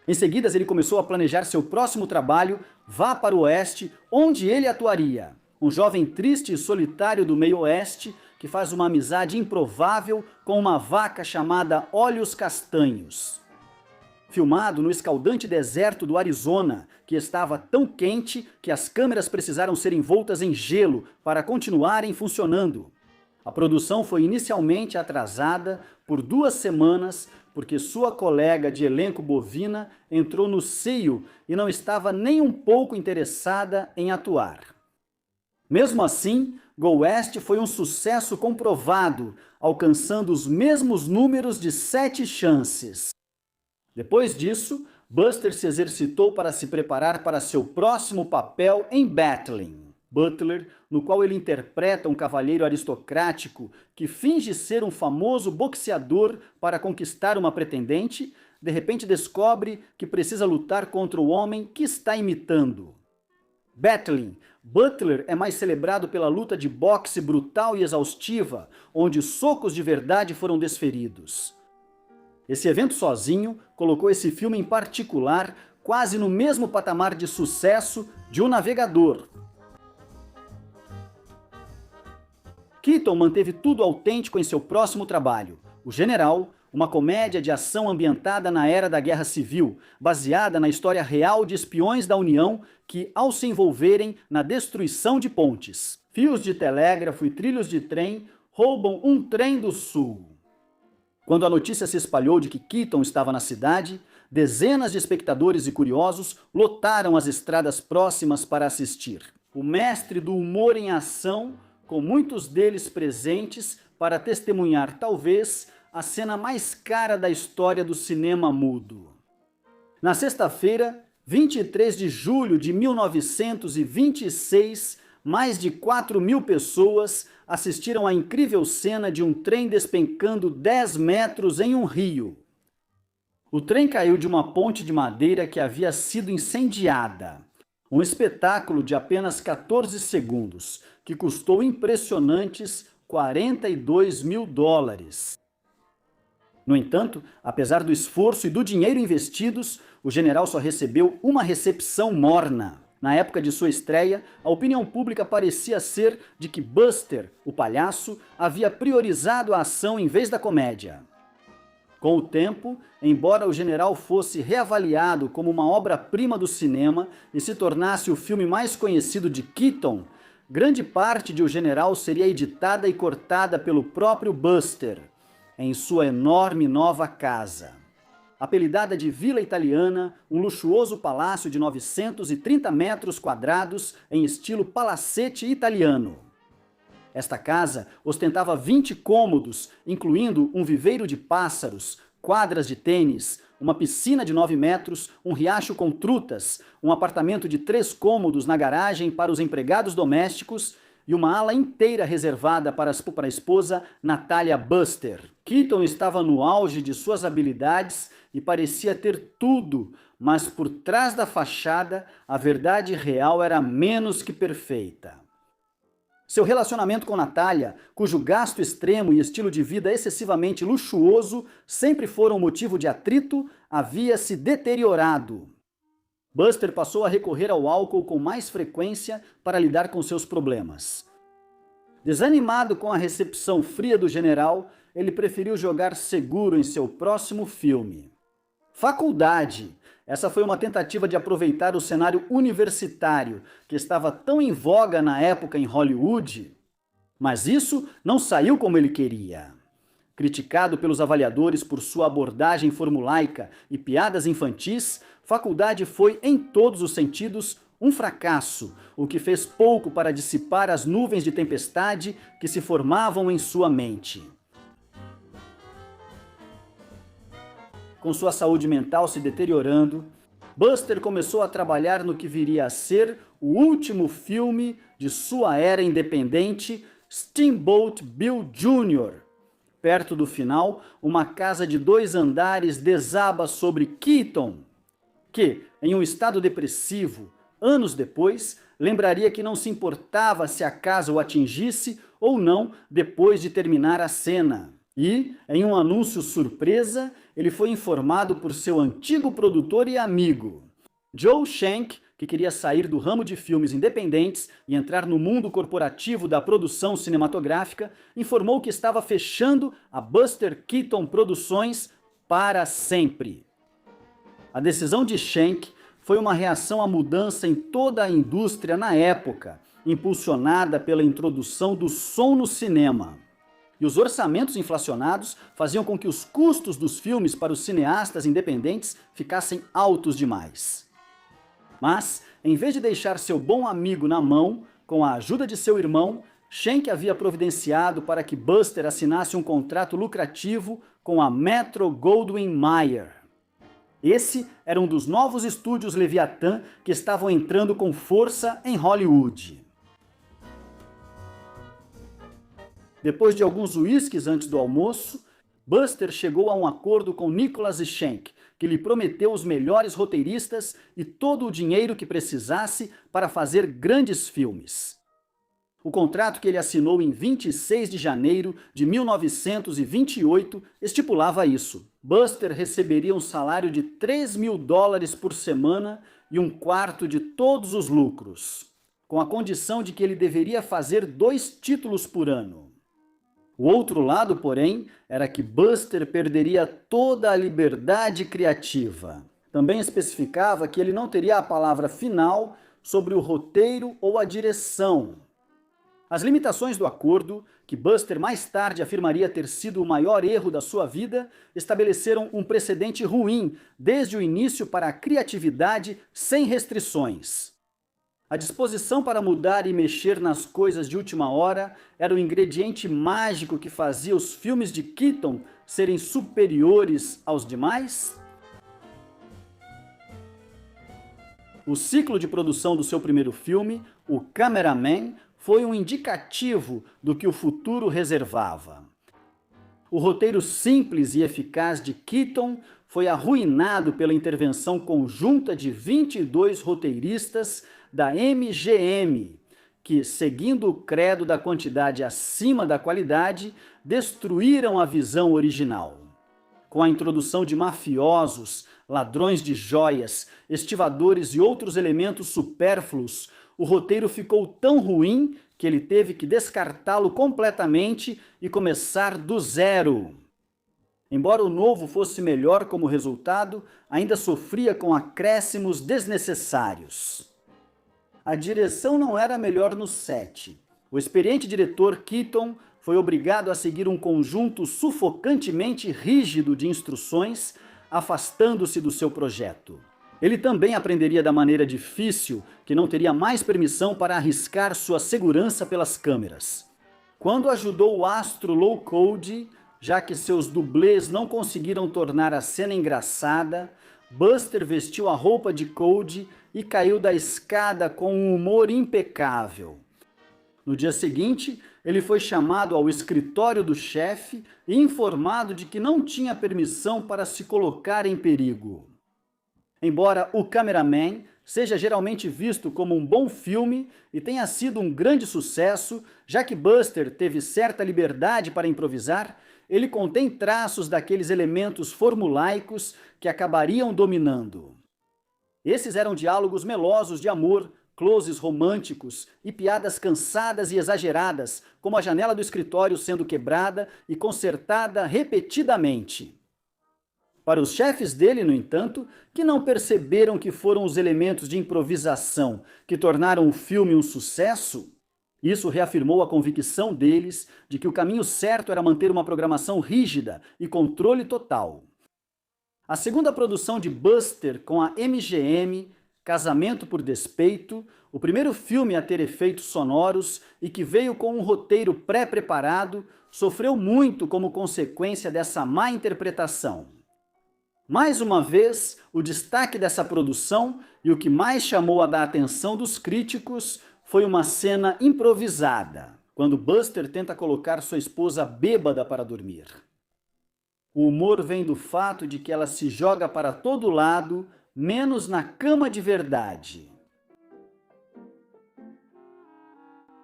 Em seguida, ele começou a planejar seu próximo trabalho, Vá para o Oeste, onde ele atuaria. Um jovem triste e solitário do meio oeste que faz uma amizade improvável com uma vaca chamada Olhos Castanhos. Filmado no escaldante deserto do Arizona, que estava tão quente que as câmeras precisaram ser envoltas em gelo para continuarem funcionando. A produção foi inicialmente atrasada por 2 semanas porque sua colega de elenco bovina entrou no cio e não estava nem um pouco interessada em atuar. Mesmo assim, Go West foi um sucesso comprovado, alcançando os mesmos números de 7 chances. Depois disso, Buster se exercitou para se preparar para seu próximo papel em Battling, Butler, no qual ele interpreta um cavalheiro aristocrático que finge ser um famoso boxeador para conquistar uma pretendente, de repente descobre que precisa lutar contra o homem que está imitando. Battling, Butler é mais celebrado pela luta de boxe brutal e exaustiva, onde socos de verdade foram desferidos. Esse evento sozinho colocou esse filme em particular quase no mesmo patamar de sucesso de O Navegador. Keaton manteve tudo autêntico em seu próximo trabalho, O General, uma comédia de ação ambientada na era da Guerra Civil, baseada na história real de espiões da União que, ao se envolverem na destruição de pontes, fios de telégrafo e trilhos de trem, roubam um trem do sul. Quando a notícia se espalhou de que Keaton estava na cidade, dezenas de espectadores e curiosos lotaram as estradas próximas para assistir. O mestre do humor em ação, com muitos deles presentes para testemunhar, talvez, a cena mais cara da história do cinema mudo. Na sexta-feira, 23 de julho de 1926, mais de 4.000 pessoas assistiram à incrível cena de um trem despencando 10 metros em um rio. O trem caiu de uma ponte de madeira que havia sido incendiada. Um espetáculo de apenas 14 segundos, que custou impressionantes $42.000. No entanto, apesar do esforço e do dinheiro investidos, o general só recebeu uma recepção morna. Na época de sua estreia, a opinião pública parecia ser de que Buster, o palhaço, havia priorizado a ação em vez da comédia. Com o tempo, embora o general fosse reavaliado como uma obra-prima do cinema e se tornasse o filme mais conhecido de Keaton, grande parte de O General seria editada e cortada pelo próprio Buster, em sua enorme nova casa. Apelidada de Vila Italiana, um luxuoso palácio de 930 metros quadrados em estilo palacete italiano. Esta casa ostentava 20 cômodos, incluindo um viveiro de pássaros, quadras de tênis, uma piscina de 9 metros, um riacho com trutas, um apartamento de 3 cômodos na garagem para os empregados domésticos e uma ala inteira reservada para a esposa Natalia Buster. Keaton estava no auge de suas habilidades e parecia ter tudo, mas por trás da fachada, a verdade real era menos que perfeita. Seu relacionamento com Natalia, cujo gasto extremo e estilo de vida excessivamente luxuoso sempre foram motivo de atrito, havia se deteriorado. Buster passou a recorrer ao álcool com mais frequência para lidar com seus problemas. Desanimado com a recepção fria do general, ele preferiu jogar seguro em seu próximo filme. Faculdade. Essa foi uma tentativa de aproveitar o cenário universitário, que estava tão em voga na época em Hollywood, mas isso não saiu como ele queria. Criticado pelos avaliadores por sua abordagem formulaica e piadas infantis, Faculdade foi, em todos os sentidos, um fracasso, o que fez pouco para dissipar as nuvens de tempestade que se formavam em sua mente. Com sua saúde mental se deteriorando, Buster começou a trabalhar no que viria a ser o último filme de sua era independente, Steamboat Bill Jr. Perto do final, uma casa de 2 andares desaba sobre Keaton, que, em um estado depressivo, anos depois, lembraria que não se importava se a casa o atingisse ou não depois de terminar a cena. E, em um anúncio surpresa, ele foi informado por seu antigo produtor e amigo, Joe Schenck, que queria sair do ramo de filmes independentes e entrar no mundo corporativo da produção cinematográfica, informou que estava fechando a Buster Keaton Produções para sempre. A decisão de Schenck foi uma reação à mudança em toda a indústria na época, impulsionada pela introdução do som no cinema. E os orçamentos inflacionados faziam com que os custos dos filmes para os cineastas independentes ficassem altos demais. Mas, em vez de deixar seu bom amigo na mão, com a ajuda de seu irmão, Schenck havia providenciado para que Buster assinasse um contrato lucrativo com a Metro-Goldwyn-Mayer. Esse era um dos novos estúdios Leviathan que estavam entrando com força em Hollywood. Depois de alguns uísques antes do almoço, Buster chegou a um acordo com Nicholas e Schenck, que lhe prometeu os melhores roteiristas e todo o dinheiro que precisasse para fazer grandes filmes. O contrato que ele assinou em 26 de janeiro de 1928 estipulava isso. Buster receberia um salário de $3.000 por semana e 1/4 de todos os lucros, com a condição de que ele deveria fazer 2 títulos por ano. O outro lado, porém, era que Buster perderia toda a liberdade criativa. Também especificava que ele não teria a palavra final sobre o roteiro ou a direção. As limitações do acordo, que Buster mais tarde afirmaria ter sido o maior erro da sua vida, estabeleceram um precedente ruim desde o início para a criatividade sem restrições. A disposição para mudar e mexer nas coisas de última hora era o ingrediente mágico que fazia os filmes de Keaton serem superiores aos demais? O ciclo de produção do seu primeiro filme, O Cameraman, foi um indicativo do que o futuro reservava. O roteiro simples e eficaz de Keaton foi arruinado pela intervenção conjunta de 22 roteiristas da MGM, que, seguindo o credo da quantidade acima da qualidade, destruíram a visão original. com a introdução de mafiosos, ladrões de joias, estivadores e outros elementos supérfluos, o roteiro ficou tão ruim que ele teve que descartá-lo completamente e começar do zero. Embora o novo fosse melhor como resultado, ainda sofria com acréscimos desnecessários. A direção não era melhor no set. O experiente diretor Keaton foi obrigado a seguir um conjunto sufocantemente rígido de instruções, afastando-se do seu projeto. Ele também aprenderia da maneira difícil que não teria mais permissão para arriscar sua segurança pelas câmeras. Quando ajudou o astro low code, já que seus dublês não conseguiram tornar a cena engraçada, Buster vestiu a roupa de Code e caiu da escada com um humor impecável. No dia seguinte, ele foi chamado ao escritório do chefe e informado de que não tinha permissão para se colocar em perigo. Embora O Cameraman seja geralmente visto como um bom filme e tenha sido um grande sucesso, já que Buster teve certa liberdade para improvisar, ele contém traços daqueles elementos formulaicos que acabariam dominando. Esses eram diálogos melosos de amor, closes românticos e piadas cansadas e exageradas, como a janela do escritório sendo quebrada e consertada repetidamente. Para os chefes dele, no entanto, que não perceberam que foram os elementos de improvisação que tornaram o filme um sucesso, isso reafirmou a convicção deles de que o caminho certo era manter uma programação rígida e controle total. A segunda produção de Buster com a MGM, Casamento por Despeito, o primeiro filme a ter efeitos sonoros e que veio com um roteiro pré-preparado, sofreu muito como consequência dessa má interpretação. Mais uma vez, o destaque dessa produção e o que mais chamou a atenção dos críticos foi uma cena improvisada, quando Buster tenta colocar sua esposa bêbada para dormir. O humor vem do fato de que ela se joga para todo lado, menos na cama de verdade.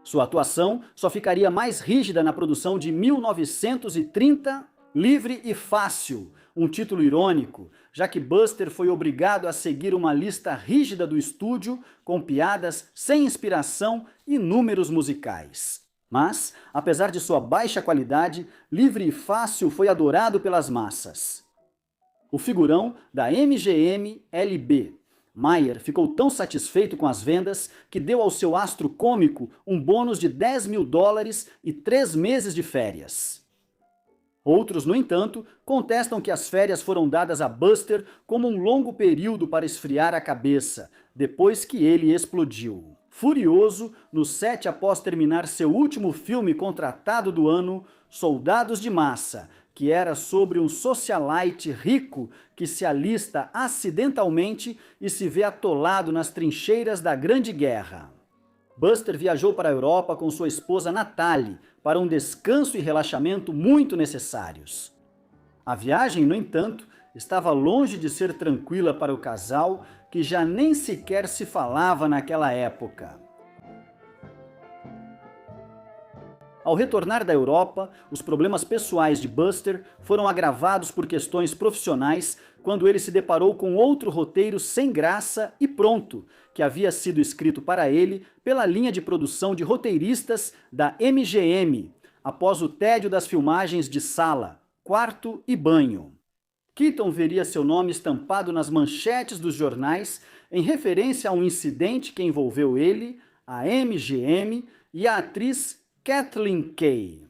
Sua atuação só ficaria mais rígida na produção de 1930, Livre e Fácil, um título irônico, já que Buster foi obrigado a seguir uma lista rígida do estúdio com piadas sem inspiração e números musicais. Mas, apesar de sua baixa qualidade, Livre e Fácil foi adorado pelas massas. O figurão da MGM LB, Meyer, ficou tão satisfeito com as vendas que deu ao seu astro cômico um bônus de $10.000 e 3 meses de férias. Outros, no entanto, contestam que as férias foram dadas a Buster como um longo período para esfriar a cabeça, depois que ele explodiu. Furioso, no set após terminar seu último filme contratado do ano, Soldados de Massa, que era sobre um socialite rico que se alista acidentalmente e se vê atolado nas trincheiras da Grande Guerra. Buster viajou para a Europa com sua esposa Natalie para um descanso e relaxamento muito necessários. A viagem, no entanto, estava longe de ser tranquila para o casal, que já nem sequer se falava naquela época. Ao retornar da Europa, os problemas pessoais de Buster foram agravados por questões profissionais quando ele se deparou com outro roteiro sem graça e pronto, que havia sido escrito para ele pela linha de produção de roteiristas da MGM, após o tédio das filmagens de sala, quarto e banho. Keaton veria seu nome estampado nas manchetes dos jornais em referência a um incidente que envolveu ele, a MGM e a atriz Kathleen Kay.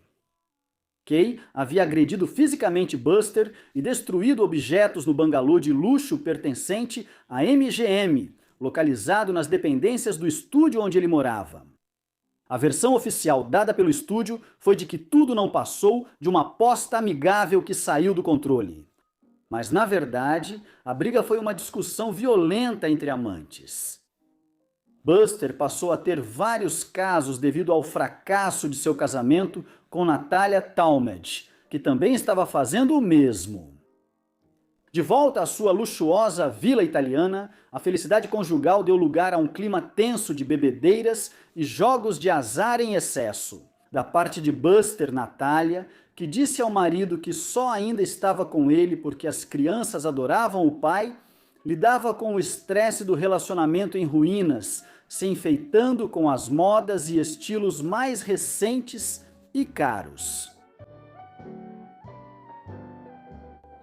Kay havia agredido fisicamente Buster e destruído objetos no bangalô de luxo pertencente à MGM, localizado nas dependências do estúdio onde ele morava. A versão oficial dada pelo estúdio foi de que tudo não passou de uma aposta amigável que saiu do controle. Mas, na verdade, a briga foi uma discussão violenta entre amantes. Buster passou a ter vários casos devido ao fracasso de seu casamento com Natalia Talmadge, que também estava fazendo o mesmo. De volta à sua luxuosa vila italiana, a felicidade conjugal deu lugar a um clima tenso de bebedeiras e jogos de azar em excesso. Da parte de Buster, Natalia, que disse ao marido que só ainda estava com ele porque as crianças adoravam o pai, lidava com o estresse do relacionamento em ruínas, se enfeitando com as modas e estilos mais recentes e caros.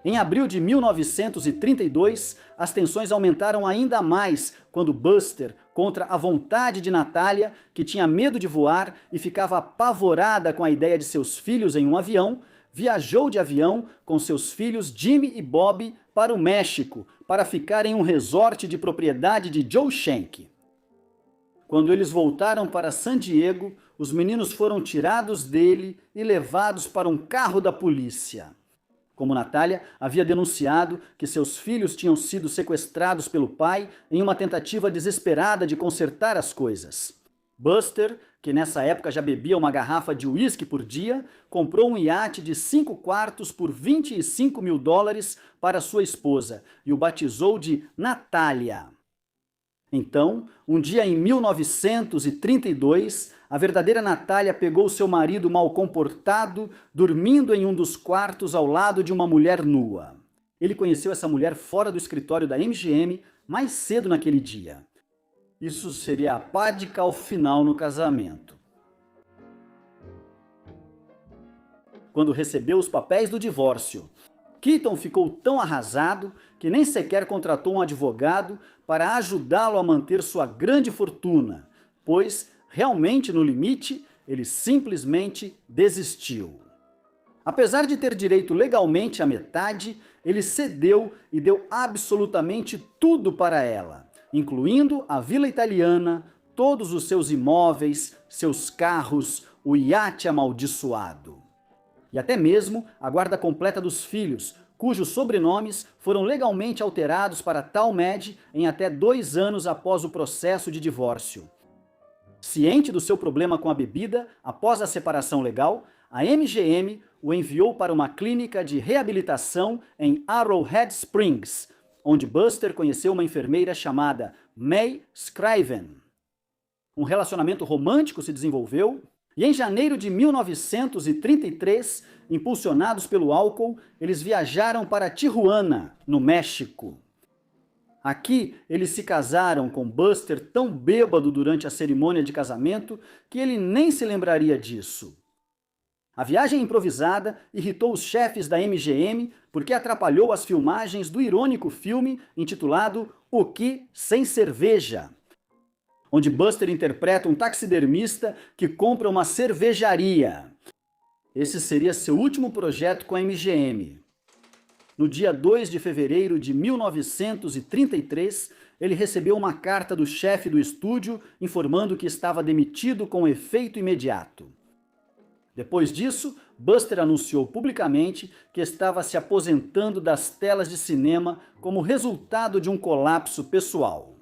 Em abril de 1932, as tensões aumentaram ainda mais quando Buster, contra a vontade de Natália, que tinha medo de voar e ficava apavorada com a ideia de seus filhos em um avião, viajou de avião com seus filhos Jimmy e Bobby para o México, para ficar em um resort de propriedade de Joe Schenck. Quando eles voltaram para San Diego, os meninos foram tirados dele e levados para um carro da polícia. Como Natália havia denunciado que seus filhos tinham sido sequestrados pelo pai em uma tentativa desesperada de consertar as coisas. Buster, que nessa época já bebia uma garrafa de uísque por dia, comprou um iate de 5 quartos por $25 mil para sua esposa e o batizou de Natália. Então, um dia em 1932, a verdadeira Natália pegou seu marido mal comportado, dormindo em um dos quartos ao lado de uma mulher nua. Ele conheceu essa mulher fora do escritório da MGM mais cedo naquele dia. Isso seria a pá de cal final no casamento. Quando recebeu os papéis do divórcio, Keaton ficou tão arrasado que nem sequer contratou um advogado para ajudá-lo a manter sua grande fortuna, pois, realmente no limite, ele simplesmente desistiu. Apesar de ter direito legalmente à metade, ele cedeu e deu absolutamente tudo para ela, incluindo a vila italiana, todos os seus imóveis, seus carros, o iate amaldiçoado. E até mesmo a guarda completa dos filhos, cujos sobrenomes foram legalmente alterados para Talmadge em até 2 anos após o processo de divórcio. Ciente do seu problema com a bebida, após a separação legal, a MGM o enviou para uma clínica de reabilitação em Arrowhead Springs, onde Buster conheceu uma enfermeira chamada May Scriven. Um relacionamento romântico se desenvolveu, e em janeiro de 1933, impulsionados pelo álcool, eles viajaram para Tijuana, no México. Aqui, eles se casaram com Buster tão bêbado durante a cerimônia de casamento que ele nem se lembraria disso. A viagem improvisada irritou os chefes da MGM porque atrapalhou as filmagens do irônico filme intitulado O Que Sem Cerveja, onde Buster interpreta um taxidermista que compra uma cervejaria. Esse seria seu último projeto com a MGM. No dia 2 de fevereiro de 1933, ele recebeu uma carta do chefe do estúdio informando que estava demitido com efeito imediato. Depois disso, Buster anunciou publicamente que estava se aposentando das telas de cinema como resultado de um colapso pessoal.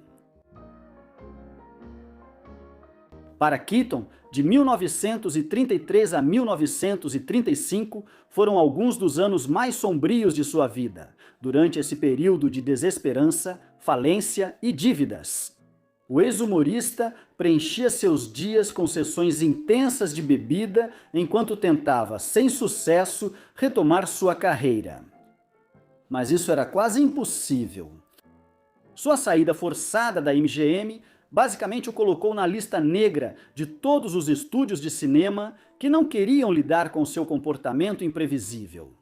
Para Keaton, de 1933 a 1935 foram alguns dos anos mais sombrios de sua vida, durante esse período de desesperança, falência e dívidas. O ex-humorista preenchia seus dias com sessões intensas de bebida enquanto tentava, sem sucesso, retomar sua carreira. Mas isso era quase impossível. Sua saída forçada da MGM basicamente o colocou na lista negra de todos os estúdios de cinema que não queriam lidar com seu comportamento imprevisível.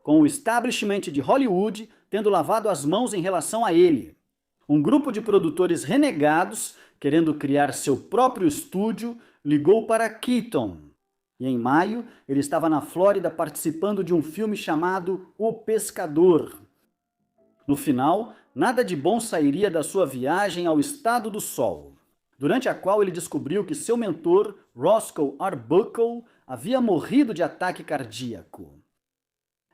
Com o establishment de Hollywood tendo lavado as mãos em relação a ele. Um grupo de produtores renegados, querendo criar seu próprio estúdio, ligou para Keaton. E em maio, ele estava na Flórida participando de um filme chamado O Pescador. No final, nada de bom sairia da sua viagem ao Estado do Sol, durante a qual ele descobriu que seu mentor, Roscoe Arbuckle, havia morrido de ataque cardíaco.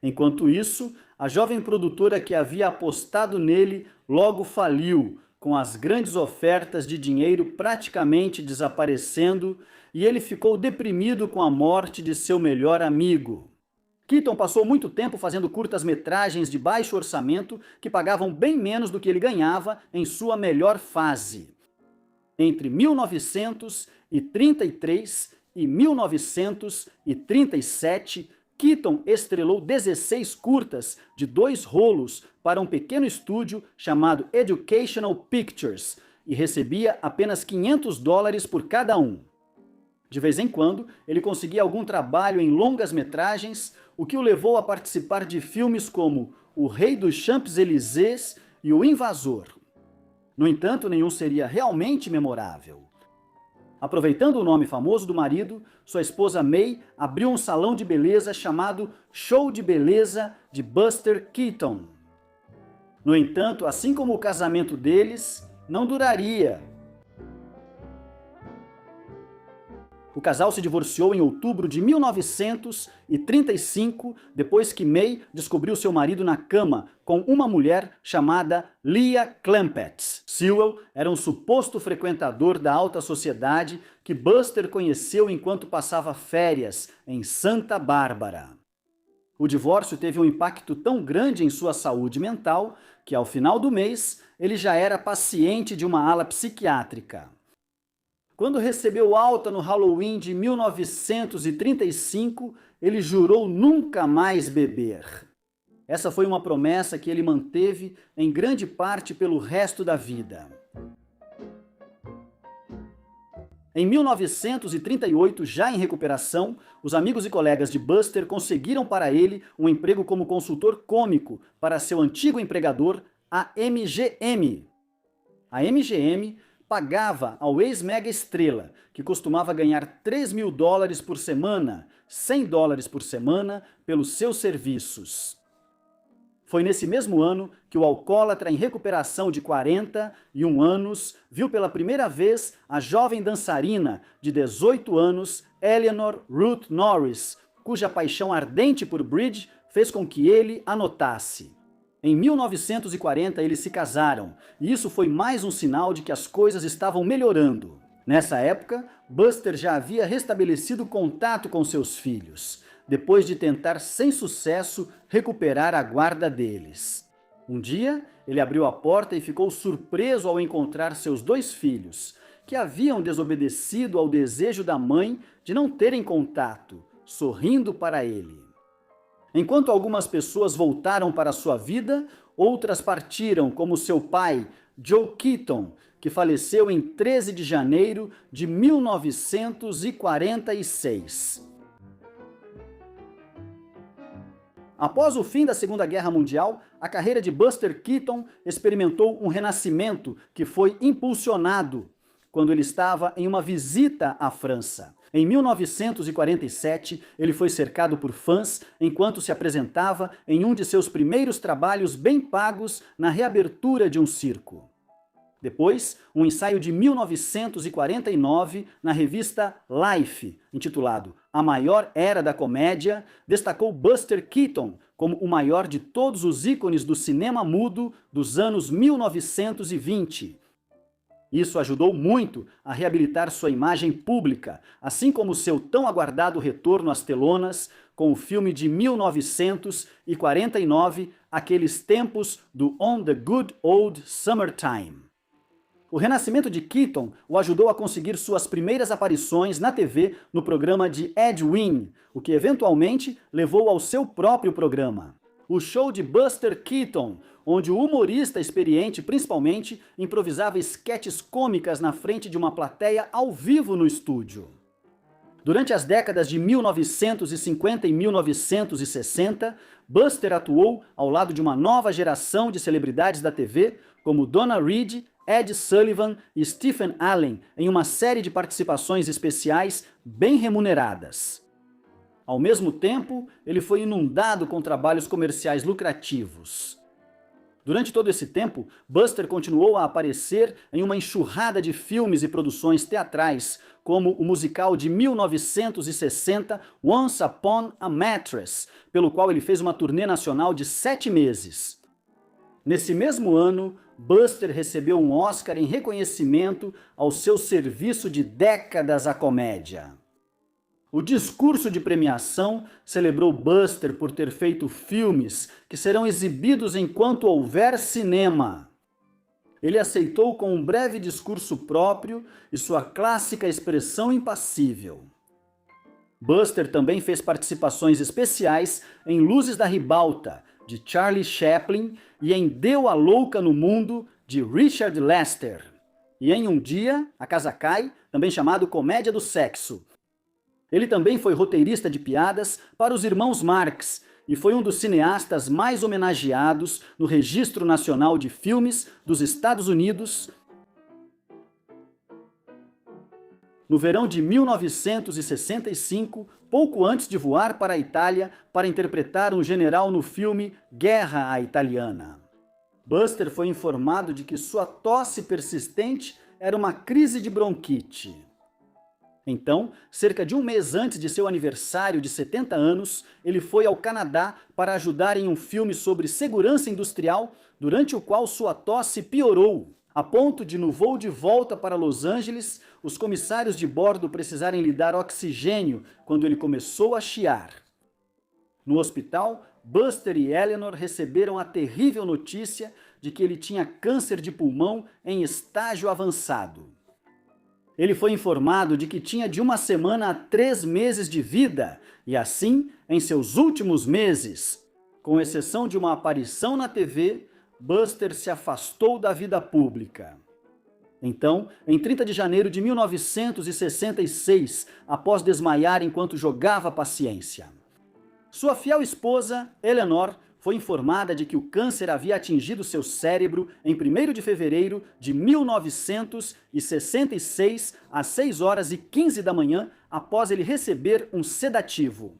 Enquanto isso, a jovem produtora que havia apostado nele logo faliu, com as grandes ofertas de dinheiro praticamente desaparecendo, e ele ficou deprimido com a morte de seu melhor amigo. Keaton passou muito tempo fazendo curtas-metragens de baixo orçamento que pagavam bem menos do que ele ganhava em sua melhor fase. Entre 1933 e 1937, Keaton estrelou 16 curtas de 2 rolos para um pequeno estúdio chamado Educational Pictures e recebia apenas $500 por cada um. De vez em quando, ele conseguia algum trabalho em longas metragens, o que o levou a participar de filmes como O Rei dos Champs-Élysées e O Invasor. No entanto, nenhum seria realmente memorável. Aproveitando o nome famoso do marido, sua esposa May abriu um salão de beleza chamado Show de Beleza de Buster Keaton. No entanto, assim como o casamento deles, não duraria. O casal se divorciou em outubro de 1935, depois que May descobriu seu marido na cama com uma mulher chamada Leah Clampett. Sewell era um suposto frequentador da alta sociedade que Buster conheceu enquanto passava férias em Santa Bárbara. O divórcio teve um impacto tão grande em sua saúde mental que, ao final do mês, ele já era paciente de uma ala psiquiátrica. Quando recebeu alta no Halloween de 1935, ele jurou nunca mais beber. Essa foi uma promessa que ele manteve em grande parte pelo resto da vida. Em 1938, já em recuperação, os amigos e colegas de Buster conseguiram para ele um emprego como consultor cômico para seu antigo empregador, a MGM. A MGM pagava ao ex-mega estrela, que costumava ganhar $3.000 por semana, $100 por semana, pelos seus serviços. Foi nesse mesmo ano que o alcoólatra em recuperação de 41 anos viu pela primeira vez a jovem dançarina de 18 anos, Eleanor Ruth Norris, cuja paixão ardente por bridge fez com que ele a notasse. Em 1940 eles se casaram, e isso foi mais um sinal de que as coisas estavam melhorando. Nessa época, Buster já havia restabelecido contato com seus filhos, depois de tentar sem sucesso recuperar a guarda deles. Um dia, ele abriu a porta e ficou surpreso ao encontrar seus 2 filhos, que haviam desobedecido ao desejo da mãe de não terem contato, sorrindo para ele. Enquanto algumas pessoas voltaram para sua vida, outras partiram, como seu pai, Joe Keaton, que faleceu em 13 de janeiro de 1946. Após o fim da Segunda Guerra Mundial, a carreira de Buster Keaton experimentou um renascimento que foi impulsionado quando ele estava em uma visita à França. Em 1947, ele foi cercado por fãs enquanto se apresentava em um de seus primeiros trabalhos bem pagos na reabertura de um circo. Depois, um ensaio de 1949 na revista Life, intitulado A Maior Era da Comédia, destacou Buster Keaton como o maior de todos os ícones do cinema mudo dos anos 1920. Isso ajudou muito a reabilitar sua imagem pública, assim como seu tão aguardado retorno às telonas com o filme de 1949, Aqueles Tempos do On the Good Old Summertime. O renascimento de Keaton o ajudou a conseguir suas primeiras aparições na TV no programa de Ed Wynn, o que eventualmente levou ao seu próprio programa. O show de Buster Keaton, onde o humorista experiente principalmente improvisava esquetes cômicas na frente de uma plateia ao vivo no estúdio. Durante as décadas de 1950 e 1960, Buster atuou ao lado de uma nova geração de celebridades da TV, como Donna Reed, Ed Sullivan e Stephen Allen, em uma série de participações especiais bem remuneradas. Ao mesmo tempo, ele foi inundado com trabalhos comerciais lucrativos. Durante todo esse tempo, Buster continuou a aparecer em uma enxurrada de filmes e produções teatrais, como o musical de 1960 Once Upon a Mattress, pelo qual ele fez uma turnê nacional de 7 meses. Nesse mesmo ano, Buster recebeu um Oscar em reconhecimento ao seu serviço de décadas à comédia. O discurso de premiação celebrou Buster por ter feito filmes que serão exibidos enquanto houver cinema. Ele aceitou com um breve discurso próprio e sua clássica expressão impassível. Buster também fez participações especiais em Luzes da Ribalta, de Charlie Chaplin, e em Deu a Louca no Mundo, de Richard Lester. E em Um Dia, a Casa Cai, também chamado Comédia do Sexo. Ele também foi roteirista de piadas para os irmãos Marx e foi um dos cineastas mais homenageados no Registro Nacional de Filmes dos Estados Unidos. No verão de 1965, pouco antes de voar para a Itália para interpretar um general no filme Guerra à Italiana. Buster foi informado de que sua tosse persistente era uma crise de bronquite. Então, cerca de um mês antes de seu aniversário de 70 anos, ele foi ao Canadá para ajudar em um filme sobre segurança industrial, durante o qual sua tosse piorou, a ponto de, no voo de volta para Los Angeles, os comissários de bordo precisarem lhe dar oxigênio quando ele começou a chiar. No hospital, Buster e Eleanor receberam a terrível notícia de que ele tinha câncer de pulmão em estágio avançado. Ele foi informado de que tinha de 1 semana a 3 meses de vida, e assim, em seus últimos meses, com exceção de uma aparição na TV, Buster se afastou da vida pública. Então, em 30 de janeiro de 1966, após desmaiar enquanto jogava paciência, sua fiel esposa, Eleanor, foi informada de que o câncer havia atingido seu cérebro em 1º de fevereiro de 1966, às 6h15 da manhã, após ele receber um sedativo.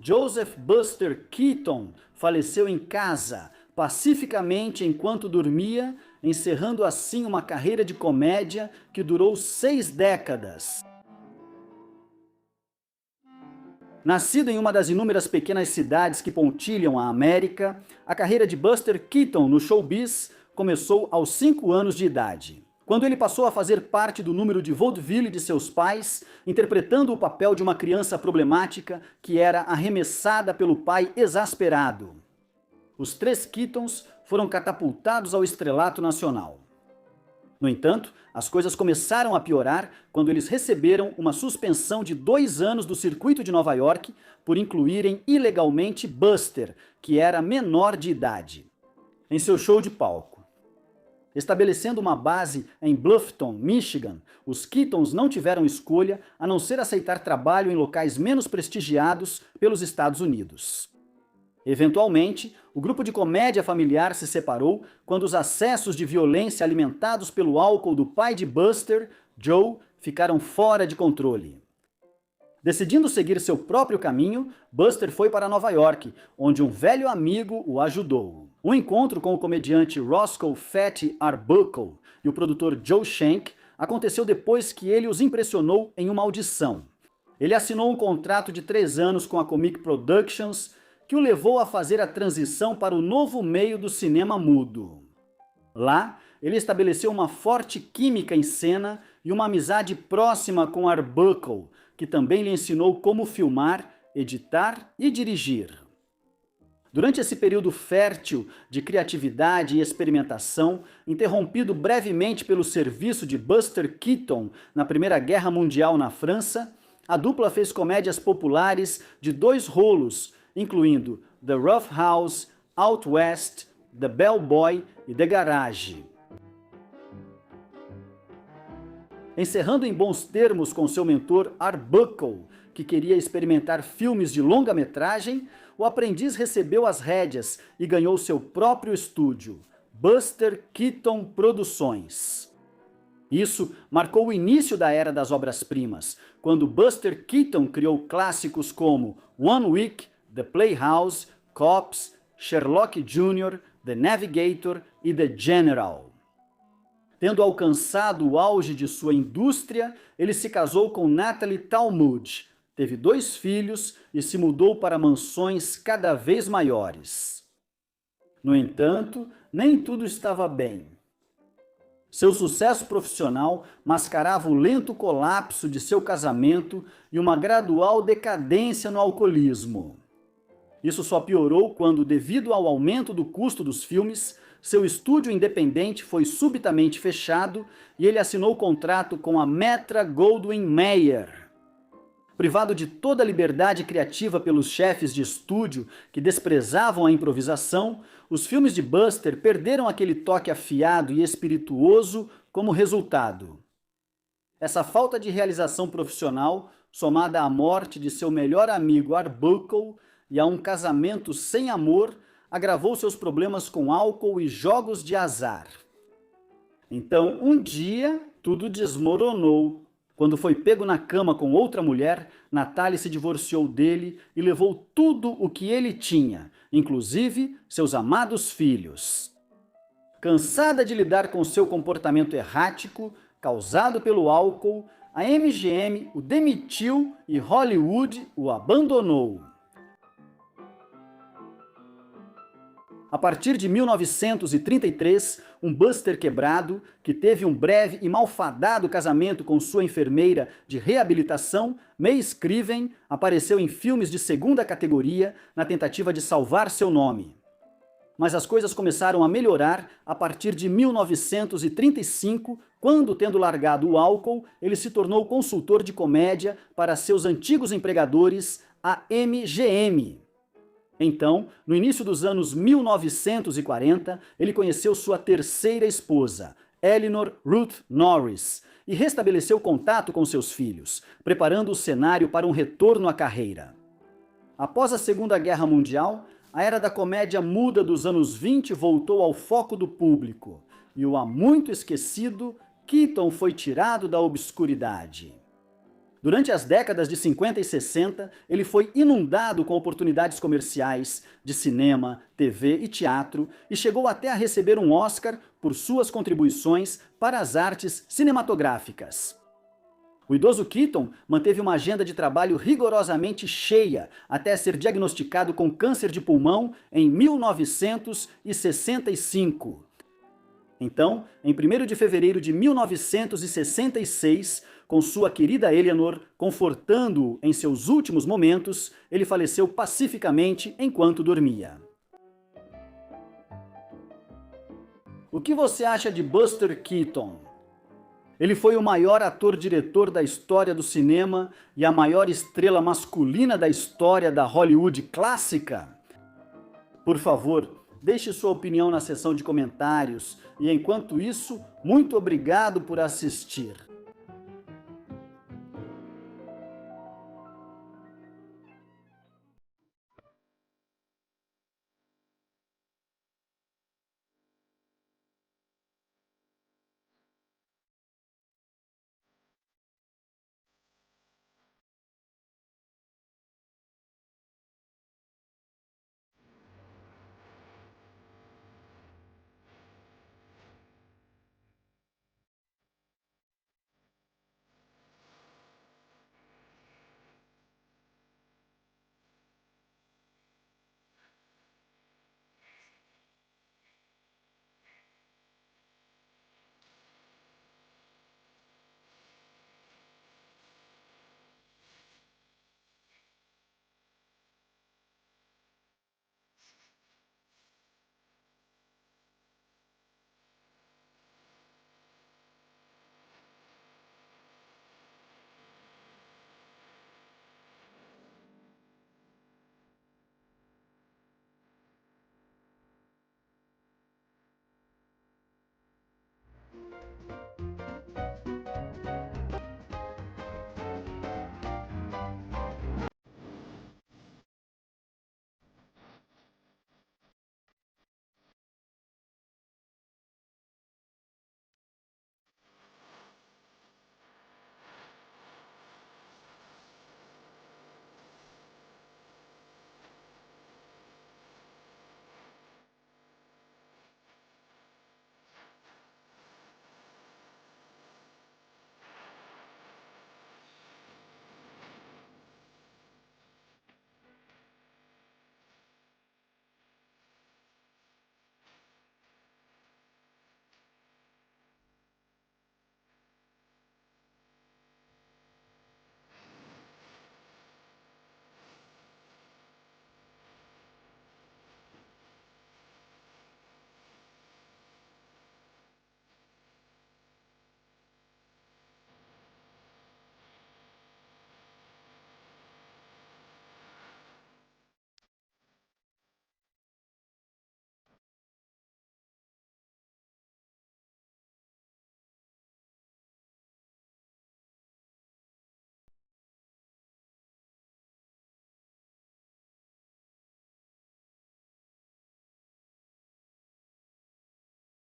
Joseph Buster Keaton faleceu em casa, pacificamente enquanto dormia, encerrando assim uma carreira de comédia que durou 6 décadas. Nascido em uma das inúmeras pequenas cidades que pontilham a América, a carreira de Buster Keaton no showbiz começou aos 5 anos de idade, quando ele passou a fazer parte do número de vaudeville de seus pais, interpretando o papel de uma criança problemática que era arremessada pelo pai exasperado. Os 3 Keatons foram catapultados ao estrelato nacional. No entanto, as coisas começaram a piorar quando eles receberam uma suspensão de 2 anos do circuito de Nova York por incluírem ilegalmente Buster, que era menor de idade, em seu show de palco. Estabelecendo uma base em Bluffton, Michigan, os Keatons não tiveram escolha a não ser aceitar trabalho em locais menos prestigiados pelos Estados Unidos. Eventualmente, o grupo de comédia familiar se separou quando os acessos de violência alimentados pelo álcool do pai de Buster, Joe, ficaram fora de controle. Decidindo seguir seu próprio caminho, Buster foi para Nova York, onde um velho amigo o ajudou. Um encontro com o comediante Roscoe Fatty Arbuckle e o produtor Joe Schenck aconteceu depois que ele os impressionou em uma audição. Ele assinou um contrato de 3 anos com a Comic Productions, que o levou a fazer a transição para o novo meio do cinema mudo. Lá, ele estabeleceu uma forte química em cena e uma amizade próxima com Arbuckle, que também lhe ensinou como filmar, editar e dirigir. Durante esse período fértil de criatividade e experimentação, interrompido brevemente pelo serviço de Buster Keaton na Primeira Guerra Mundial na França, a dupla fez comédias populares de 2 rolos, incluindo The Rough House, Out West, The Bellboy e The Garage. Encerrando em bons termos com seu mentor Arbuckle, que queria experimentar filmes de longa-metragem, o aprendiz recebeu as rédeas e ganhou seu próprio estúdio, Buster Keaton Produções. Isso marcou o início da era das obras-primas, quando Buster Keaton criou clássicos como One Week, The Playhouse, Cops, Sherlock Jr., The Navigator e The General. Tendo alcançado o auge de sua indústria, ele se casou com Natalie Talmadge, teve 2 filhos e se mudou para mansões cada vez maiores. No entanto, nem tudo estava bem. Seu sucesso profissional mascarava o lento colapso de seu casamento e uma gradual decadência no alcoolismo. Isso só piorou quando, devido ao aumento do custo dos filmes, seu estúdio independente foi subitamente fechado e ele assinou contrato com a Metro-Goldwyn-Mayer. Privado de toda a liberdade criativa pelos chefes de estúdio que desprezavam a improvisação, os filmes de Buster perderam aquele toque afiado e espirituoso como resultado. Essa falta de realização profissional, somada à morte de seu melhor amigo Arbuckle e a um casamento sem amor, agravou seus problemas com álcool e jogos de azar. Então, um dia, tudo desmoronou. Quando foi pego na cama com outra mulher, Natalie se divorciou dele e levou tudo o que ele tinha, inclusive seus amados filhos. Cansada de lidar com seu comportamento errático, causado pelo álcool, a MGM o demitiu e Hollywood o abandonou. A partir de 1933, um Buster quebrado, que teve um breve e malfadado casamento com sua enfermeira de reabilitação, May Scriven, apareceu em filmes de segunda categoria na tentativa de salvar seu nome. Mas as coisas começaram a melhorar a partir de 1935, quando, tendo largado o álcool, ele se tornou consultor de comédia para seus antigos empregadores, a MGM. Então, no início dos anos 1940, ele conheceu sua terceira esposa, Eleanor Ruth Norris, e restabeleceu contato com seus filhos, preparando o cenário para um retorno à carreira. Após a Segunda Guerra Mundial, a era da comédia muda dos anos 20 voltou ao foco do público, e o há muito esquecido Keaton foi tirado da obscuridade. Durante as décadas de 50 e 60, ele foi inundado com oportunidades comerciais, de cinema, TV e teatro, e chegou até a receber um Oscar por suas contribuições para as artes cinematográficas. O idoso Keaton manteve uma agenda de trabalho rigorosamente cheia até ser diagnosticado com câncer de pulmão em 1965. Então, em 1º de fevereiro de 1966, com sua querida Eleanor confortando-o em seus últimos momentos, ele faleceu pacificamente enquanto dormia. O que você acha de Buster Keaton? Ele foi o maior ator-diretor da história do cinema e a maior estrela masculina da história da Hollywood clássica? Por favor, deixe sua opinião na seção de comentários e, enquanto isso, muito obrigado por assistir.